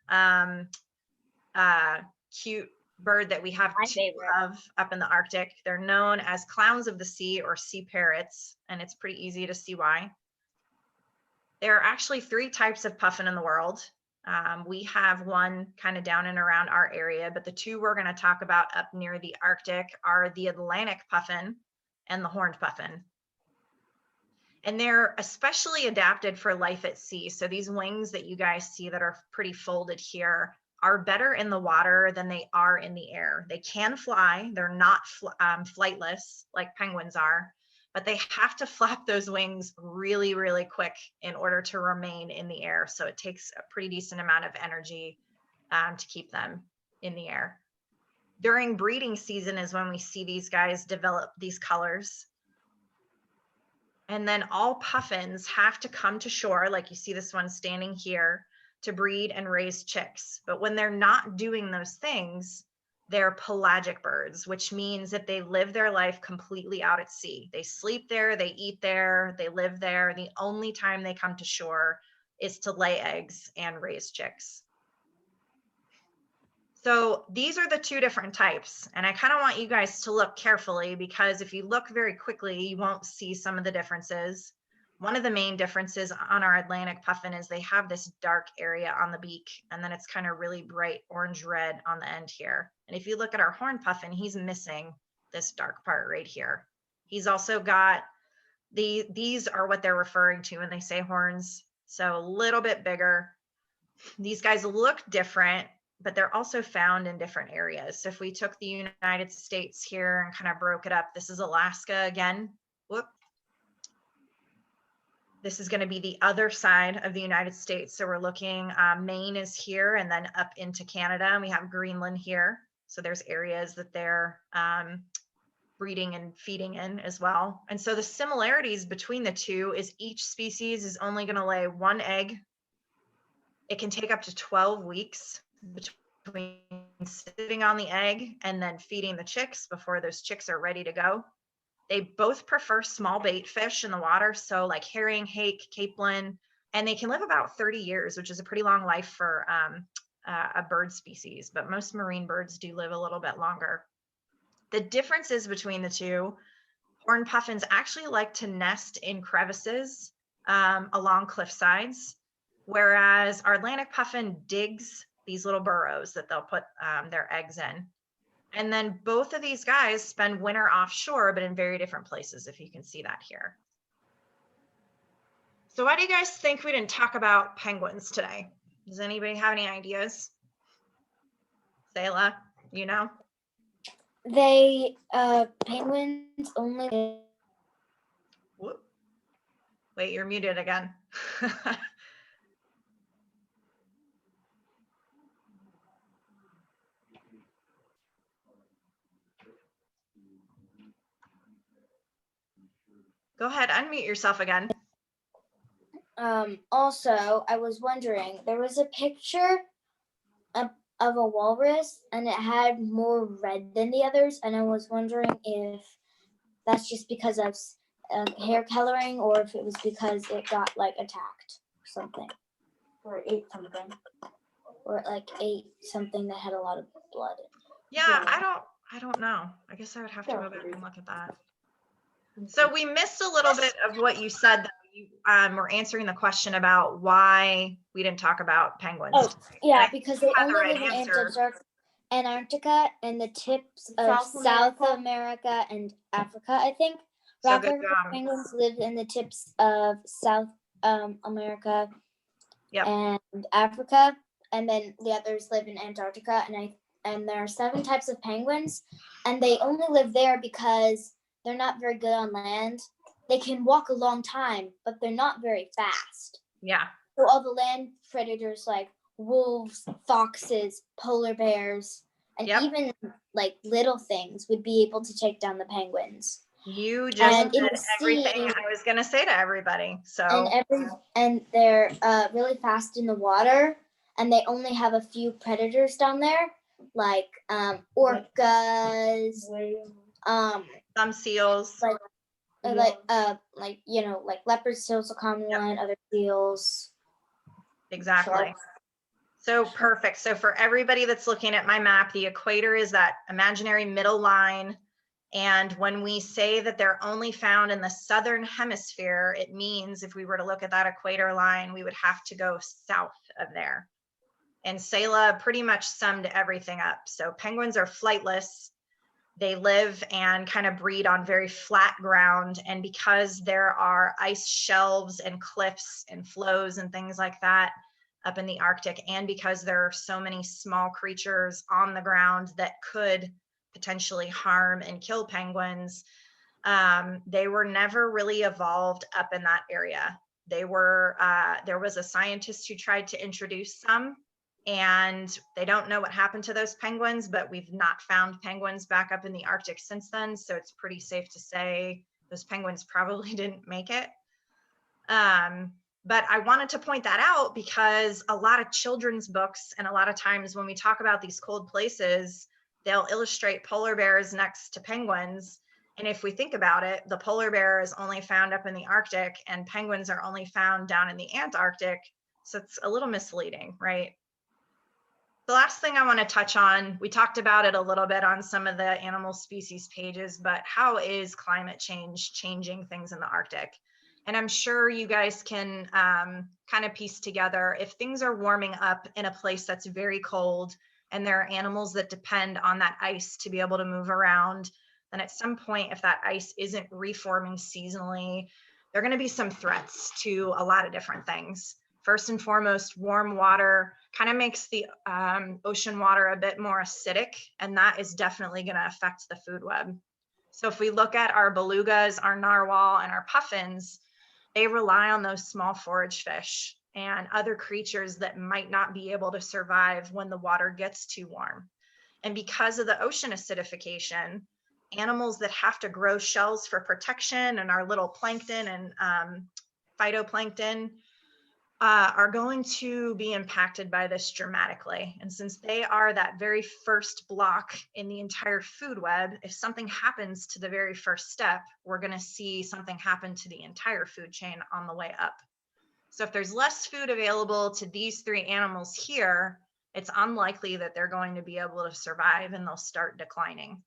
cute bird that we have two of up in the Arctic. They're known as clowns of the sea or sea parrots, and it's pretty easy to see why. There are actually 3 types of puffin in the world. We have one kind of down and around our area, but the 2 we're going to talk about up near the Arctic are the Atlantic puffin and the horned puffin. And they're especially adapted for life at sea. So these wings that you guys see that are pretty folded here are better in the water than they are in the air. They can fly. They're not flightless like penguins are, but they have to flap those wings really, really quick in order to remain in the air. So it takes a pretty decent amount of energy to keep them in the air. During breeding season is when we see these guys develop these colors. And then all puffins have to come to shore, like you see this one standing here, to breed and raise chicks. But when they're not doing those things, they're pelagic birds, which means that they live their life completely out at sea. They sleep there, they eat there, they live there. The only time they come to shore is to lay eggs and raise chicks. So these are the 2 different types. And I kind of want you guys to look carefully, because if you look very quickly, you won't see some of the differences. One of the main differences on our Atlantic puffin is they have this dark area on the beak, and then it's kind of really bright orange red on the end here. And if you look at our horned puffin, he's missing this dark part right here. He's also got these are what they're referring to when they say horns. So a little bit bigger. These guys look different, but they're also found in different areas. So if we took the United States here and kind of broke it up, this is Alaska again. Whoop. This is going to be the other side of the United States. So we're looking, Maine is here and then up into Canada, and we have Greenland here. So there's areas that they're breeding and feeding in as well. And so the similarities between the 2 is each species is only going to lay 1 egg. It can take up to 12 weeks between sitting on the egg and then feeding the chicks before those chicks are ready to go. They both prefer small bait fish in the water, so like herring, hake, capelin, and they can live about 30 years, which is a pretty long life for a bird species, but most marine birds do live a little bit longer. The differences between the 2, horned puffins actually like to nest in crevices along cliff sides, whereas our Atlantic puffin digs these little burrows that they'll put their eggs in. And then both of these guys spend winter offshore, but in very different places, if you can see that here. So why do you guys think we didn't talk about penguins today? Does anybody have any ideas? Sayla, you know? They, penguins only. Whoop. Wait, you're muted again. Go ahead, unmute yourself again. Also, I was wondering, there was a picture of a walrus and it had more red than the others, and I was wondering if that's just because of hair coloring or if it was because it got like attacked or something, or it ate something, or it like ate something that had a lot of blood. Yeah, I don't know. I guess I would have to go back and look at that. So we missed a little bit of what you said. That you were answering the question about why we didn't talk about penguins. Oh, yeah, And because they you had the only right live in answer. Antarctica and the tips of South America and Africa, I think. So good Rock job. penguins live in the tips of South America Yep. and Africa, and then the others live in Antarctica. And there are 7 types of penguins, and they only live there because they're not very good on land. They can walk a long time, but they're not very fast. Yeah. So all the land predators like wolves, foxes, polar bears, and Yep. even like little things would be able to take down the penguins. You just And said in the everything sea- I was going to say to everybody. So and they're really fast in the water, and they only have a few predators down there, like orcas, some seals. like leopard seals, a common Yep. one, other seals. Exactly. Sharks. So perfect. So for everybody that's looking at my map, the equator is that imaginary middle line. And when we say that they're only found in the southern hemisphere, it means if we were to look at that equator line, we would have to go south of there. And Selah pretty much summed everything up. So penguins are flightless. They live and kind of breed on very flat ground. And because there are ice shelves and cliffs and flows and things like that up in the Arctic, and because there are so many small creatures on the ground that could potentially harm and kill penguins, they were never really evolved up in that area. They were, there was a scientist who tried to introduce some, and they don't know what happened to those penguins, but we've not found penguins back up in the Arctic since then. So it's pretty safe to say those penguins probably didn't make it. But I wanted to point that out because a lot of children's books, and a lot of times when we talk about these cold places, they'll illustrate polar bears next to penguins. And if we think about it, the polar bear is only found up in the Arctic and penguins are only found down in the Antarctic. So it's a little misleading, right? The last thing I want to touch on, we talked about it a little bit on some of the animal species pages, but how is climate change changing things in the Arctic? And I'm sure you guys can kind of piece together, if things are warming up in a place that's very cold and there are animals that depend on that ice to be able to move around, then at some point, if that ice isn't reforming seasonally, there are going to be some threats to a lot of different things. First and foremost, warm water kind of makes the ocean water a bit more acidic, and that is definitely going to affect the food web. So if we look at our belugas, our narwhal, and our puffins, they rely on those small forage fish and other creatures that might not be able to survive when the water gets too warm. And because of the ocean acidification, animals that have to grow shells for protection and our little plankton and phytoplankton are going to be impacted by this dramatically. And since they are that very first block in the entire food web, if something happens to the very first step, we're going to see something happen to the entire food chain on the way up. So if there's less food available to these 3 animals here, it's unlikely that they're going to be able to survive and they'll start declining.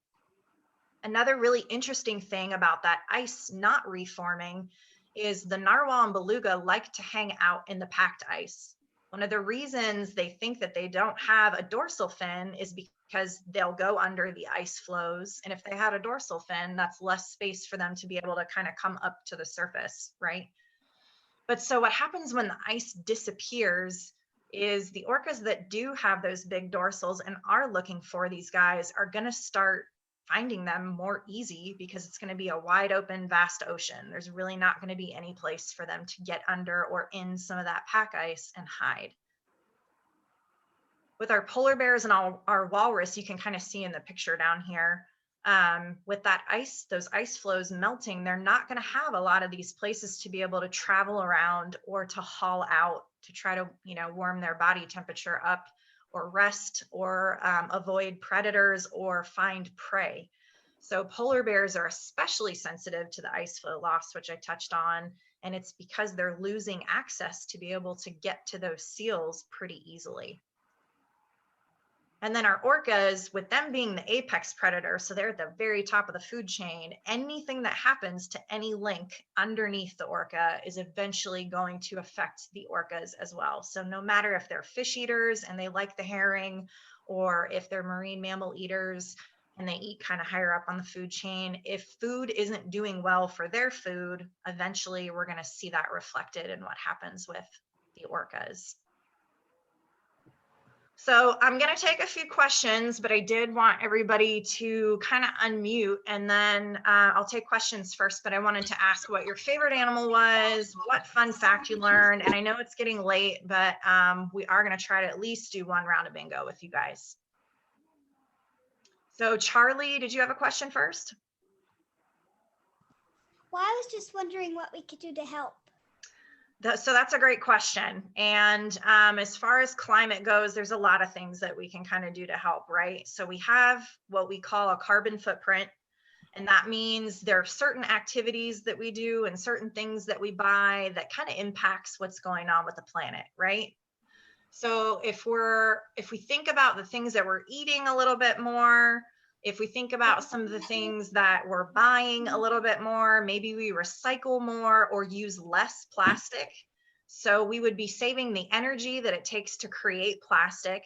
Another really interesting thing about that ice not reforming is the narwhal and beluga like to hang out in the packed ice. One of the reasons they think that they don't have a dorsal fin is because they'll go under the ice flows. And if they had a dorsal fin, that's less space for them to be able to kind of come up to the surface, right? But so what happens when the ice disappears is the orcas that do have those big dorsals and are looking for these guys are going to start finding them more easy because it's going to be a wide open, vast ocean. There's really not going to be any place for them to get under or in some of that pack ice and hide. With our polar bears and our walrus, you can kind of see in the picture down here, with that ice, those ice flows melting, they're not going to have a lot of these places to be able to travel around or to haul out to try to, warm their body temperature up or rest or avoid predators or find prey. So polar bears are especially sensitive to the ice flow loss, which I touched on, and it's because they're losing access to be able to get to those seals pretty easily. And then our orcas, with them being the apex predator, so they're at the very top of the food chain, anything that happens to any link underneath the orca is eventually going to affect the orcas as well. So no matter if they're fish eaters and they like the herring, or if they're marine mammal eaters and they eat kind of higher up on the food chain, if food isn't doing well for their food, eventually we're going to see that reflected in what happens with the orcas. So I'm going to take a few questions, but I did want everybody to kind of unmute, and then I'll take questions first, but I wanted to ask what your favorite animal was, what fun fact you learned, and I know it's getting late, but we are going to try to at least do one round of bingo with you guys. So Charlie, did you have a question first? Well, I was just wondering what we could do to help. So that's a great question. And as far as climate goes, there's a lot of things that we can kind of do to help, right? So we have what we call a carbon footprint. And that means there are certain activities that we do and certain things that we buy that kind of impacts what's going on with the planet, right? So if we think about the things that we're eating a little bit more, if we think about some of the things that we're buying a little bit more, maybe we recycle more or use less plastic. So we would be saving the energy that it takes to create plastic,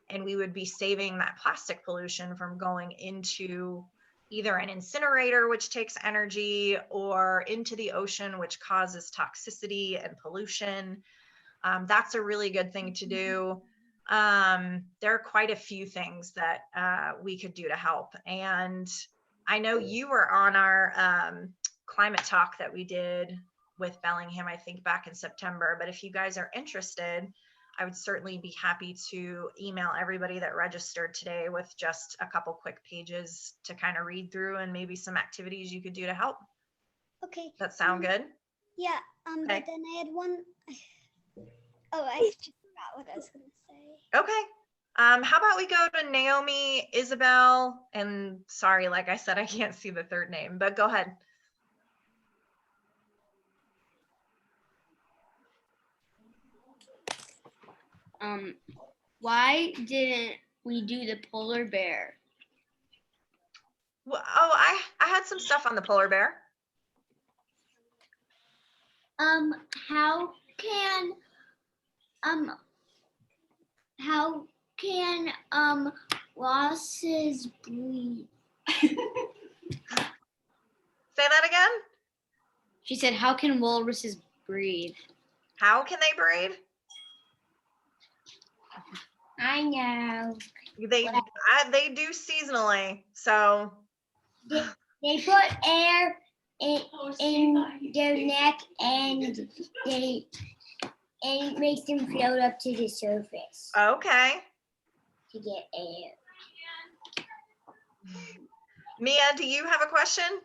and we would be saving that plastic pollution from going into either an incinerator, which takes energy, or into the ocean, which causes toxicity and pollution. That's a really good thing to do. There are quite a few things that we could do to help. And I know you were on our climate talk that we did with Bellingham, I think back in September. But if you guys are interested, I would certainly be happy to email everybody that registered today with just a couple quick pages to kind of read through and maybe some activities you could do to help. Okay. That sound good? Yeah. Okay. But then I had one. Oh, I just forgot what I was going to say. Okay. How about we go to Naomi, Isabel, and sorry, like I said, I can't see the third name, but go ahead. Why didn't we do the polar bear? Well, oh, I had some stuff on the polar bear. How can walruses breathe? Say that again? She said, how can walruses breathe? How can they breathe? I know. They do seasonally, so They put air in their neck and it makes them float up to the surface okay. to get air. Mia, do you have a question?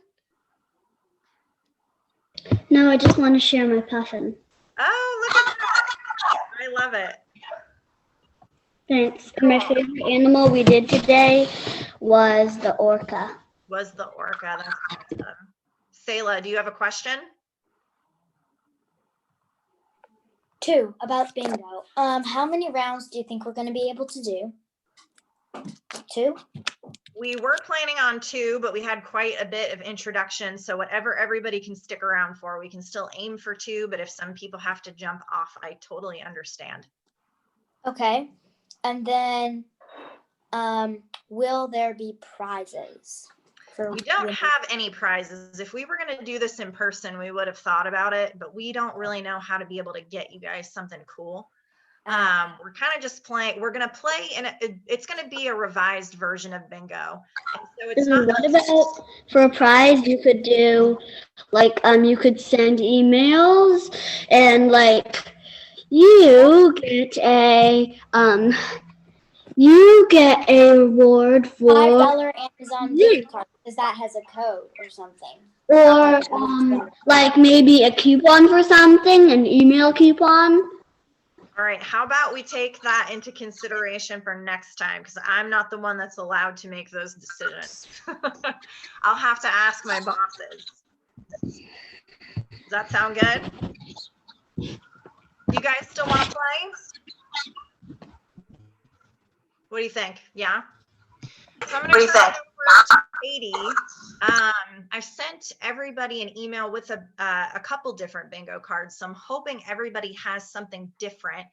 No, I just want to share my puffin. Oh, look at that. I love it. Thanks. And my favorite animal we did today was the orca. Was the orca. That's awesome. Sayla, do you have a question? 2, about bingo. How many rounds do you think we're going to be able to do? 2? We were planning on 2, but we had quite a bit of introduction. So whatever everybody can stick around for, we can still aim for 2. But if some people have to jump off, I totally understand. Okay. And then will there be prizes? We don't have any prizes. If we were going to do this in person, we would have thought about it, but we don't really know how to be able to get you guys something cool. We're kind of just playing. We're going to play, and it's going to be a revised version of bingo. And so it's not. What about for a prize? You could do like you could send emails and like you get a You get a reward for, $5 Amazon gift card because that has a code or something. or like maybe a coupon for something, an email coupon. All right, how about we take that into consideration for next time, because I'm not the one that's allowed to make those decisions. I'll have to ask my bosses. Does that sound good? You guys still want to play? What do you think? Yeah? So I'm going to turn it over to Katie. I've sent everybody an email with a couple different bingo cards, so I'm hoping everybody has something different.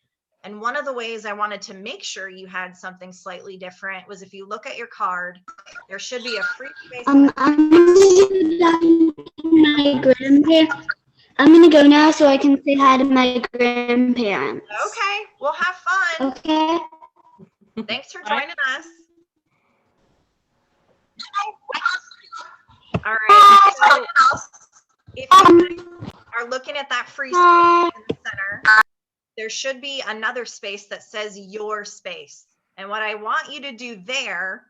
And one of the ways I wanted to make sure you had something slightly different was if you look at your card, there should be a free space. I'm gonna go now so I can say hi to my grandparents. Okay, we'll have fun. Okay. Thanks for joining us. All right. So if you are looking at that free space in the center, there should be another space that says your space. And what I want you to do there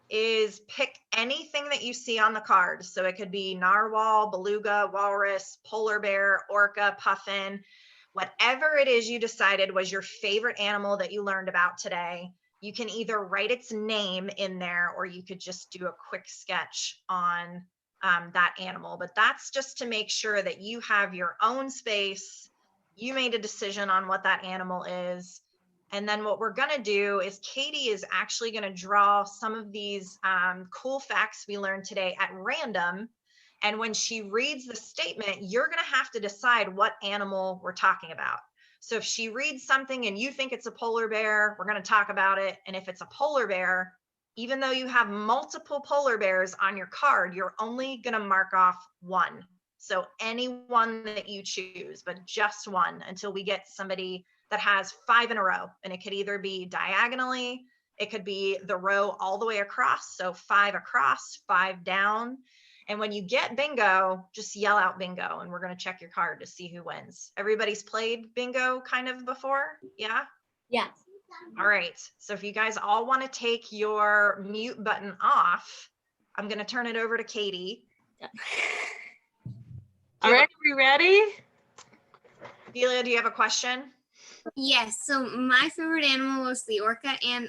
is pick anything that you see on the card. So it could be narwhal, beluga, walrus, polar bear, orca, puffin, whatever it is you decided was your favorite animal that you learned about today. You can either write its name in there, or you could just do a quick sketch on that animal. But that's just to make sure that you have your own space. You made a decision on what that animal is. And then what we're going to do is Katie is actually going to draw some of these cool facts we learned today at random. And when she reads the statement, you're going to have to decide what animal we're talking about. So if she reads something and you think it's a polar bear, we're going to talk about it. And if it's a polar bear, even though you have multiple polar bears on your card, you're only going to mark off one. So any one that you choose, but just one until we get somebody that has 5 in a row. And it could either be diagonally, it could be the row all the way across. So 5 across, 5 down. And when you get bingo, just yell out bingo, and we're going to check your card to see who wins. Everybody's played bingo kind of before? Yeah? Yeah. All right. So if you guys all want to take your mute button off, I'm going to turn it over to Katie. All right, are we ready? Delia, do you have a question? Yes. So my favorite animal was the orca, and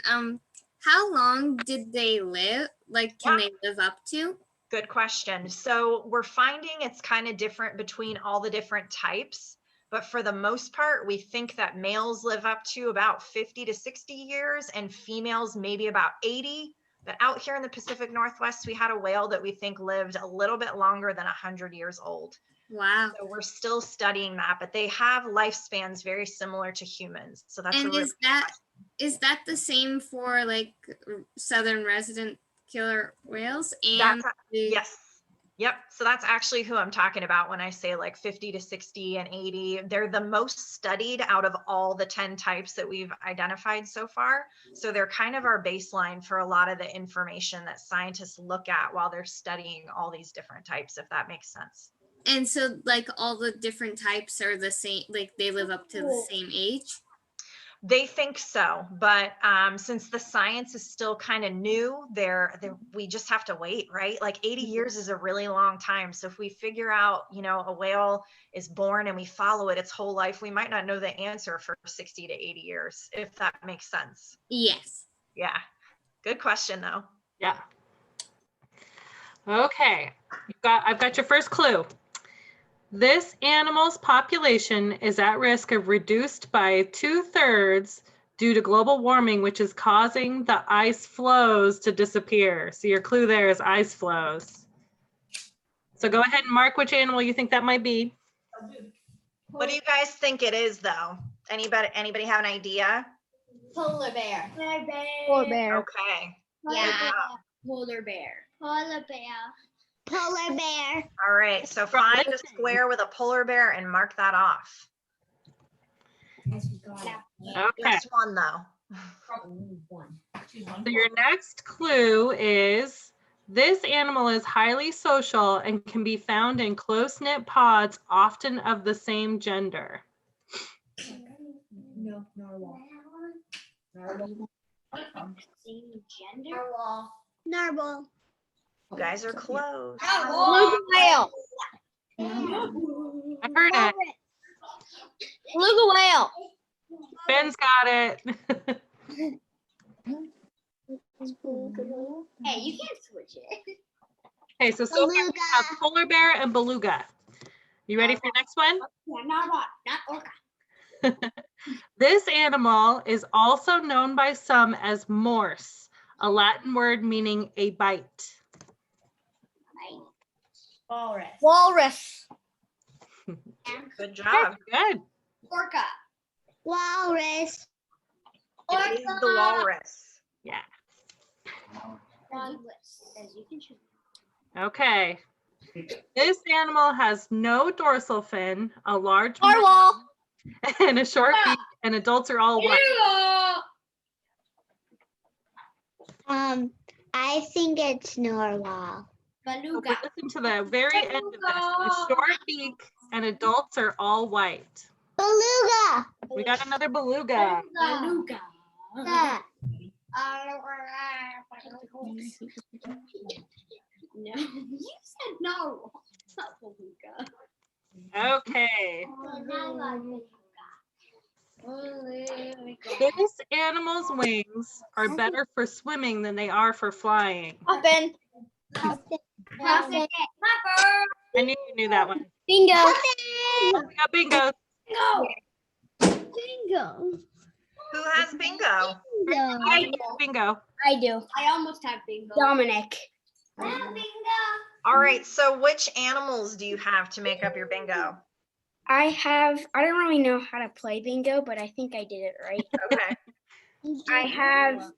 how long did they live? Like, can they live up to? Good question. So we're finding it's kind of different between all the different types, but for the most part, we think that males live up to about 50 to 60 years and females maybe about 80. But out here in the Pacific Northwest, we had a whale that we think lived a little bit longer than 100 years old. Wow. So we're still studying that, but they have lifespans very similar to humans. So that's and is that the same for like southern resident killer whales? And yes. Yep. So that's actually who I'm talking about when I say like 50 to 60 and 80. They're the most studied out of all the 10 types that we've identified so far. So they're kind of our baseline for a lot of the information that scientists look at while they're studying all these different types, if that makes sense. And so like all the different types are the same, like they live up to the same age? They think so, but since the science is still kind of new, we just have to wait, right? Like 80 years is a really long time. So if we figure out, a whale is born and we follow it its whole life, we might not know the answer for 60 to 80 years, if that makes sense. Yes. Yeah. Good question, though. Yeah. Okay. I've got your first clue. This animal's population is at risk of reduced by 2/3 due to global warming, which is causing the ice flows to disappear. So your clue there is ice flows. So go ahead and mark which animal you think that might be. What do you guys think it is, though? Anybody have an idea? Polar bear. Polar bear. Okay. Yeah. Polar bear. Polar bear. Polar bear. All right. So find a square with a polar bear and mark that off. Okay. Just one, though. So your next clue is this animal is highly social and can be found in close-knit pods, often of the same gender. No, narwhal. Same gender. Narwhal. You guys are close. Beluga whale. I heard it. Beluga whale. Ben's got it. Hey, you can't switch it. Okay, so far we have polar bear and beluga. You ready for your next one? Yeah, not orca. This animal is also known by some as morse, a Latin word meaning a bite. Walrus. Walrus. Good job. Good. Orca. Walrus. It is the walrus. Yeah. As you can choose. Okay. This animal has no dorsal fin, a large Narwhal. mouth, and a short beak, and adults are all white. I think it's narwhal. Beluga. Listen to the very end of this. A short beak, and adults are all white. Beluga. We got another beluga. Beluga. Yeah. No, you said no. It's not beluga. Okay. This animal's wings are better for swimming than they are for flying. Puffin. Puffin. I knew you knew that one. Bingo. We got bingo. Bingo. Who has bingo? Bingo. I do. I almost have bingo. Dominic. I have bingo. All right, so which animals do you have to make up your bingo? I don't really know how to play bingo, but I think I did it right. Okay. I have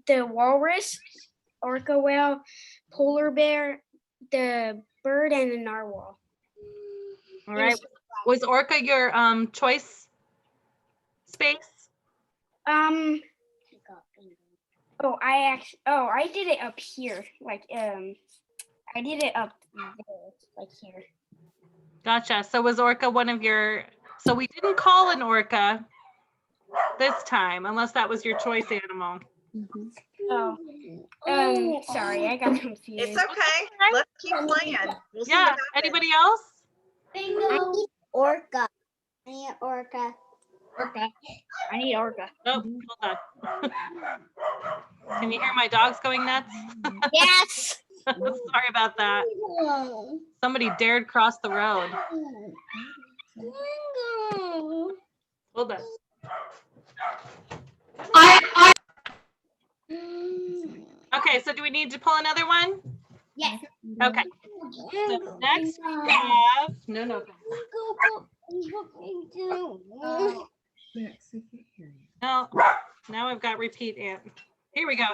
the walrus, orca whale, polar bear, the bird, and the narwhal. All right. Was orca your choice space? I did it up here. I did it up there, like here. Gotcha. So was orca one of your, so we didn't call an orca this time, unless that was your choice animal. Sorry, I got confused. It's okay. Let's keep playing. We'll see Yeah. what happens. Anybody else? Bingo. Orca. I need orca. Orca. I need orca. Oh, hold on. Can you hear my dogs going nuts? Yes. Sorry about that. Somebody dared cross the road. Hold on. Okay, so do we need to pull another one? Yes. Okay. So next we have, no, now I've got repeat and here we go.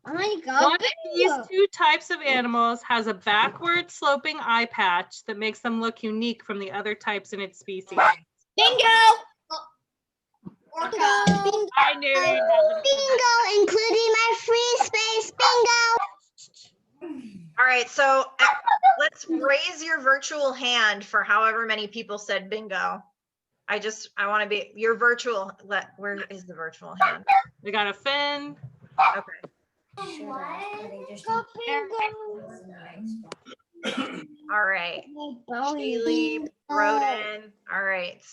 Oh my God. One of these two types of animals has a backward sloping eye patch that makes them look unique from the other types in its species. Bingo. Orca. I knew you'd have it. Bingo, including my free space. Bingo. All right, so let's raise your virtual hand for however many people said bingo. I want to be your virtual. Where is the virtual hand? We got a fin. Okay. Go bingo. All right. Sheely, Broden. All right.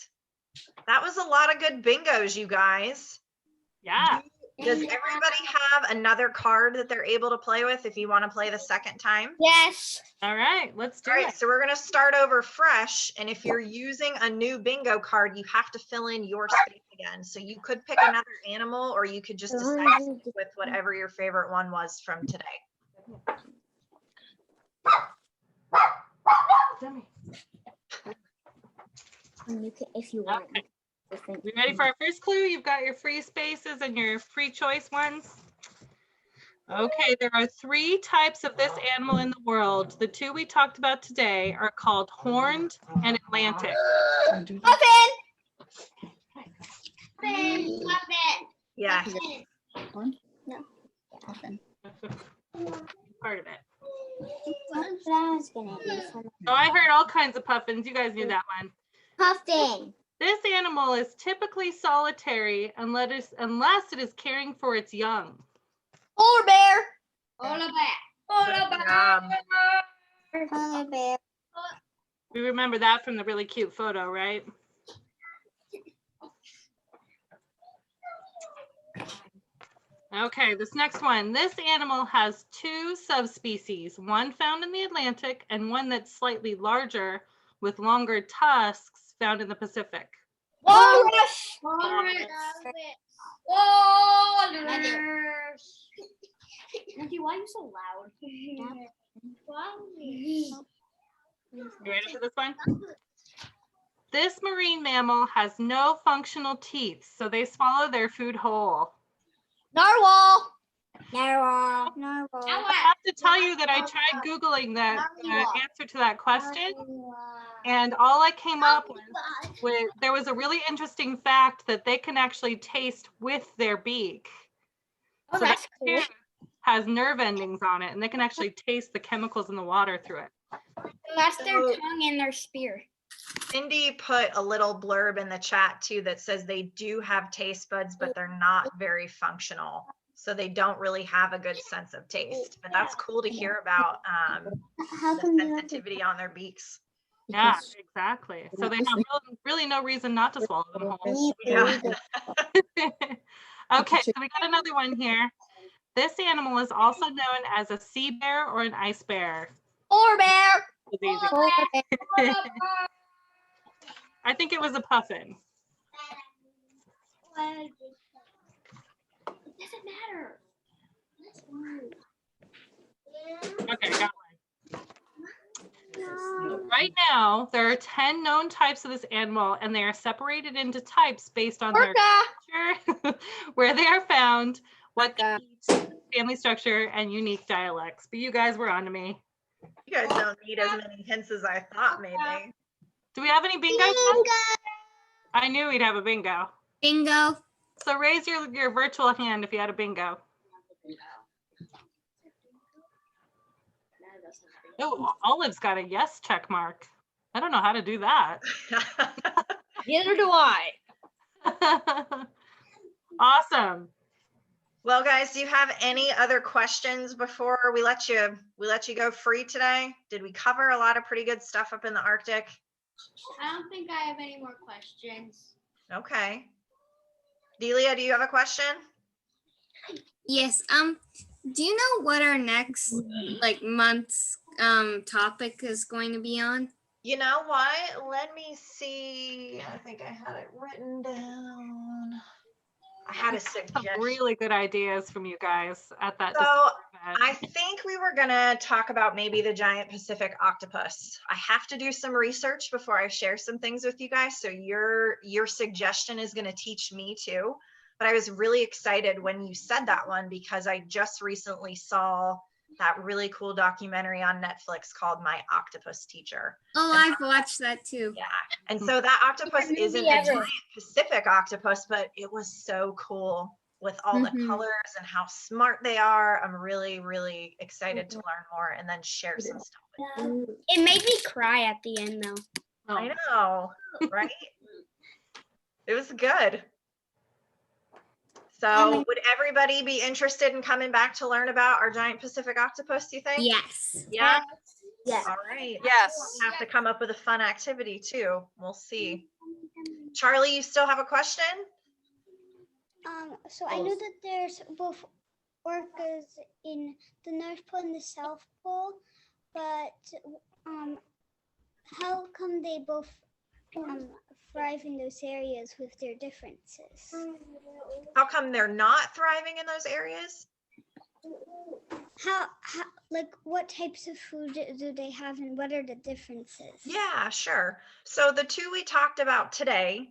That was a lot of good bingos, you guys. Yeah. Does everybody have another card that they're able to play with if you want to play the second time? Yes. All right, let's do All right, it. so we're going to start over fresh. And if you're using a new bingo card, you have to fill in your space again. So you could pick another animal or you could just decide to stick with whatever your favorite one was from today. If you want. Okay. We ready for our first clue? You've got your free spaces and your free choice ones. Okay, there are three types of this animal in the world. The two we talked about today are called horned and Atlantic. Puffin. Puffin. Yeah. No. Part of it. I was gonna do some So I heard all kinds of puffins. You guys knew that one. puffin. This animal is typically solitary unless it is caring for its young. Polar bear. Polar bear. Polar Good job. bear. Polar bear. We remember that from the really cute photo, right? Okay, this next one. This animal has two subspecies, one found in the Atlantic and one that's slightly larger with longer tusks found in the Pacific. Walrus. Walrus. Walrus. Auntie, why are you so loud? You ready for this one? This marine mammal has no functional teeth, so they swallow their food whole. Narwhal. Narwhal. Narwhal. I have to tell you that I tried Googling the answer to that question, and all I came up with, there was a really interesting fact that they can actually taste with their beak. Oh, So that's that cool. tooth has nerve endings on it, and they can actually taste the chemicals in the water through it. That's their So- tongue and their spear. Cindy put a little blurb in the chat too that says they do have taste buds, but they're not very functional. So they don't really have a good sense of taste. But that's cool to hear about How the come you have to? sensitivity on their beaks. Yeah, exactly. So they have really no reason not to swallow them whole. Yeah. Okay, so we got another one here. This animal is also known as a sea bear or an ice bear. Polar bear. It's easy. Polar bear. I think it was a puffin. It doesn't matter. Okay, got one. Right now, there are 10 known types of this animal, and they are separated into types based on their Orca. culture, where they are found, what they Orca. eat, family structure, and unique dialects. But you guys were on to me. You guys don't need as many hints as I thought, maybe. Do we have any bingo? I knew we'd have a bingo. Bingo. So raise your virtual hand if you had a bingo. Oh, Olive's got a yes check mark. I don't know how to do that. Neither do I. Awesome. Well, guys, do you have any other questions before we let you go free today? Did we cover a lot of pretty good stuff up in the Arctic? I don't think I have any more questions. Okay. Delia, do you have a question? Yes. Do you know what our next month's topic is going to be on? You know what? Let me see. I think I had it written down. I had a Some suggestion. really good ideas from you guys at that. So event. I think we were gonna talk about maybe the giant Pacific octopus. I have to do some research before I share some things with you guys. So your suggestion is gonna teach me too. But I was really excited when you said that one because I just recently saw that really cool documentary on Netflix called My Octopus Teacher. Oh, I've watched that too. Yeah. And so that octopus isn't a giant Pacific octopus, but it was so cool with all the colors and how smart they are. I'm really, really excited to learn more and then share some stuff with you. It made me cry at the end though. I know, right? It was good. So would everybody be interested in coming back to learn about our giant Pacific octopus, do you think? Yes. Yeah? Yes. All right. Yes. We'll have to come up with a fun activity too. We'll see. Charlie, you still have a question? So I know that there's both orcas in the North Pole and the South Pole, but how come they both thrive in those areas with their differences? How come they're not thriving in those areas? How like what types of food do they have and what are the differences? Yeah, sure. So the two we talked about today,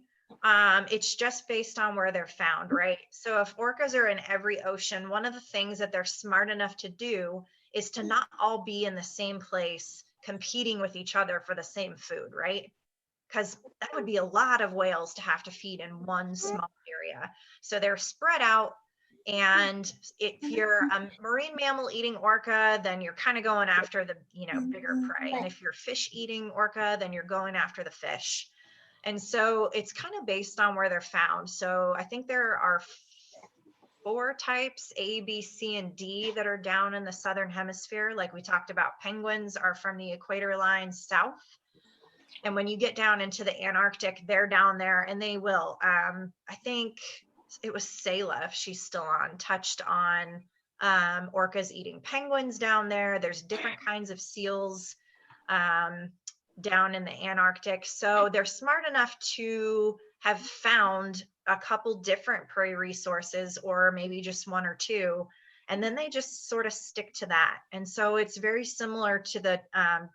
it's just based on where they're found, right? So if orcas are in every ocean, one of the things that they're smart enough to do is to not all be in the same place competing with each other for the same food, right? Because that would be a lot of whales to have to feed in one small area. So they're spread out. And if you're a marine mammal eating orca, then you're kind of going after the, bigger prey. And if you're fish eating orca, then you're going after the fish. And so it's kind of based on where they're found. So I think there are 4 types, A, B, C, and D, that are down in the southern hemisphere. Like we talked about, penguins are from the equator line south. And when you get down into the Antarctic, they're down there, and they will. I think it was Sayla, if she's still on, touched on orcas eating penguins down there. There's different kinds of seals down in the Antarctic. So they're smart enough to have found a couple different prey resources, or maybe just 1 or 2, and then they just sort of stick to that. And so it's very similar to the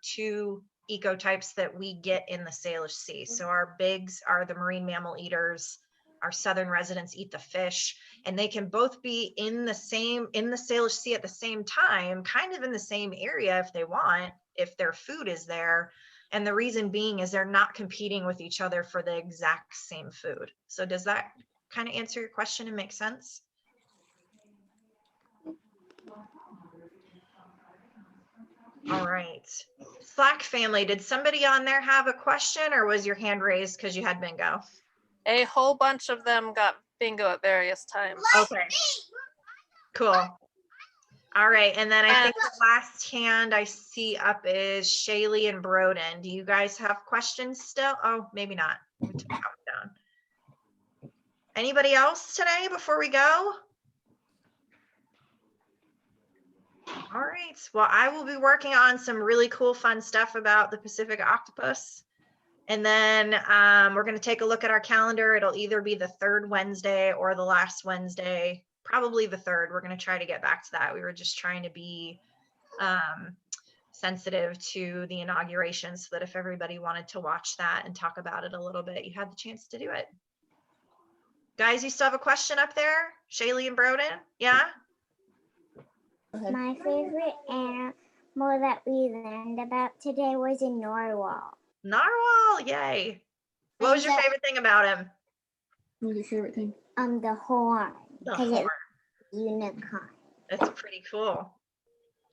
2 ecotypes that we get in the Salish Sea. So our bigs are the marine mammal eaters. Our southern residents eat the fish, and they can both be in the Salish Sea at the same time, kind of in the same area if they want, if their food is there. And the reason being is they're not competing with each other for the exact same food. So does that kind of answer your question and make sense? All right. Slack family, did somebody on there have a question, or was your hand raised because you had bingo? A whole bunch of them got bingo at various times. Okay. Cool. All right. And then I think the last hand I see up is Shaylee and Broden. Do you guys have questions still? Oh, maybe not. We took that one down. Anybody else today before we go? All right. Well, I will be working on some really cool, fun stuff about the Pacific octopus. And then we're going to take a look at our calendar. It'll either be the 3rd Wednesday or the last Wednesday, probably the 3rd. We're going to try to get back to that. We were just trying to be sensitive to the inauguration, so that if everybody wanted to watch that and talk about it a little bit, you had the chance to do it. Guys, you still have a question up there? Shaylee and Broden? Yeah? My favorite animal that we learned about today was a narwhal. Narwhal, yay. What was your favorite thing about him? What was your favorite thing? The horn. The Because horn. it was a unicorn. That's pretty cool.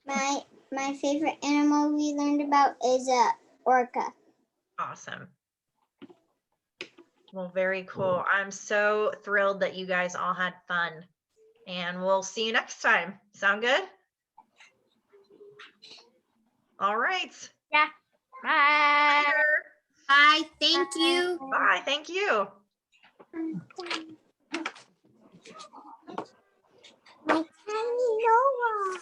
My favorite animal we learned about is a orca. Awesome. Well, very cool. I'm so thrilled that you guys all had fun. And we'll see you next time. Sound good? All right. Yeah. Bye. Bye. Thank you. Bye. Thank you. My tiny narwhal.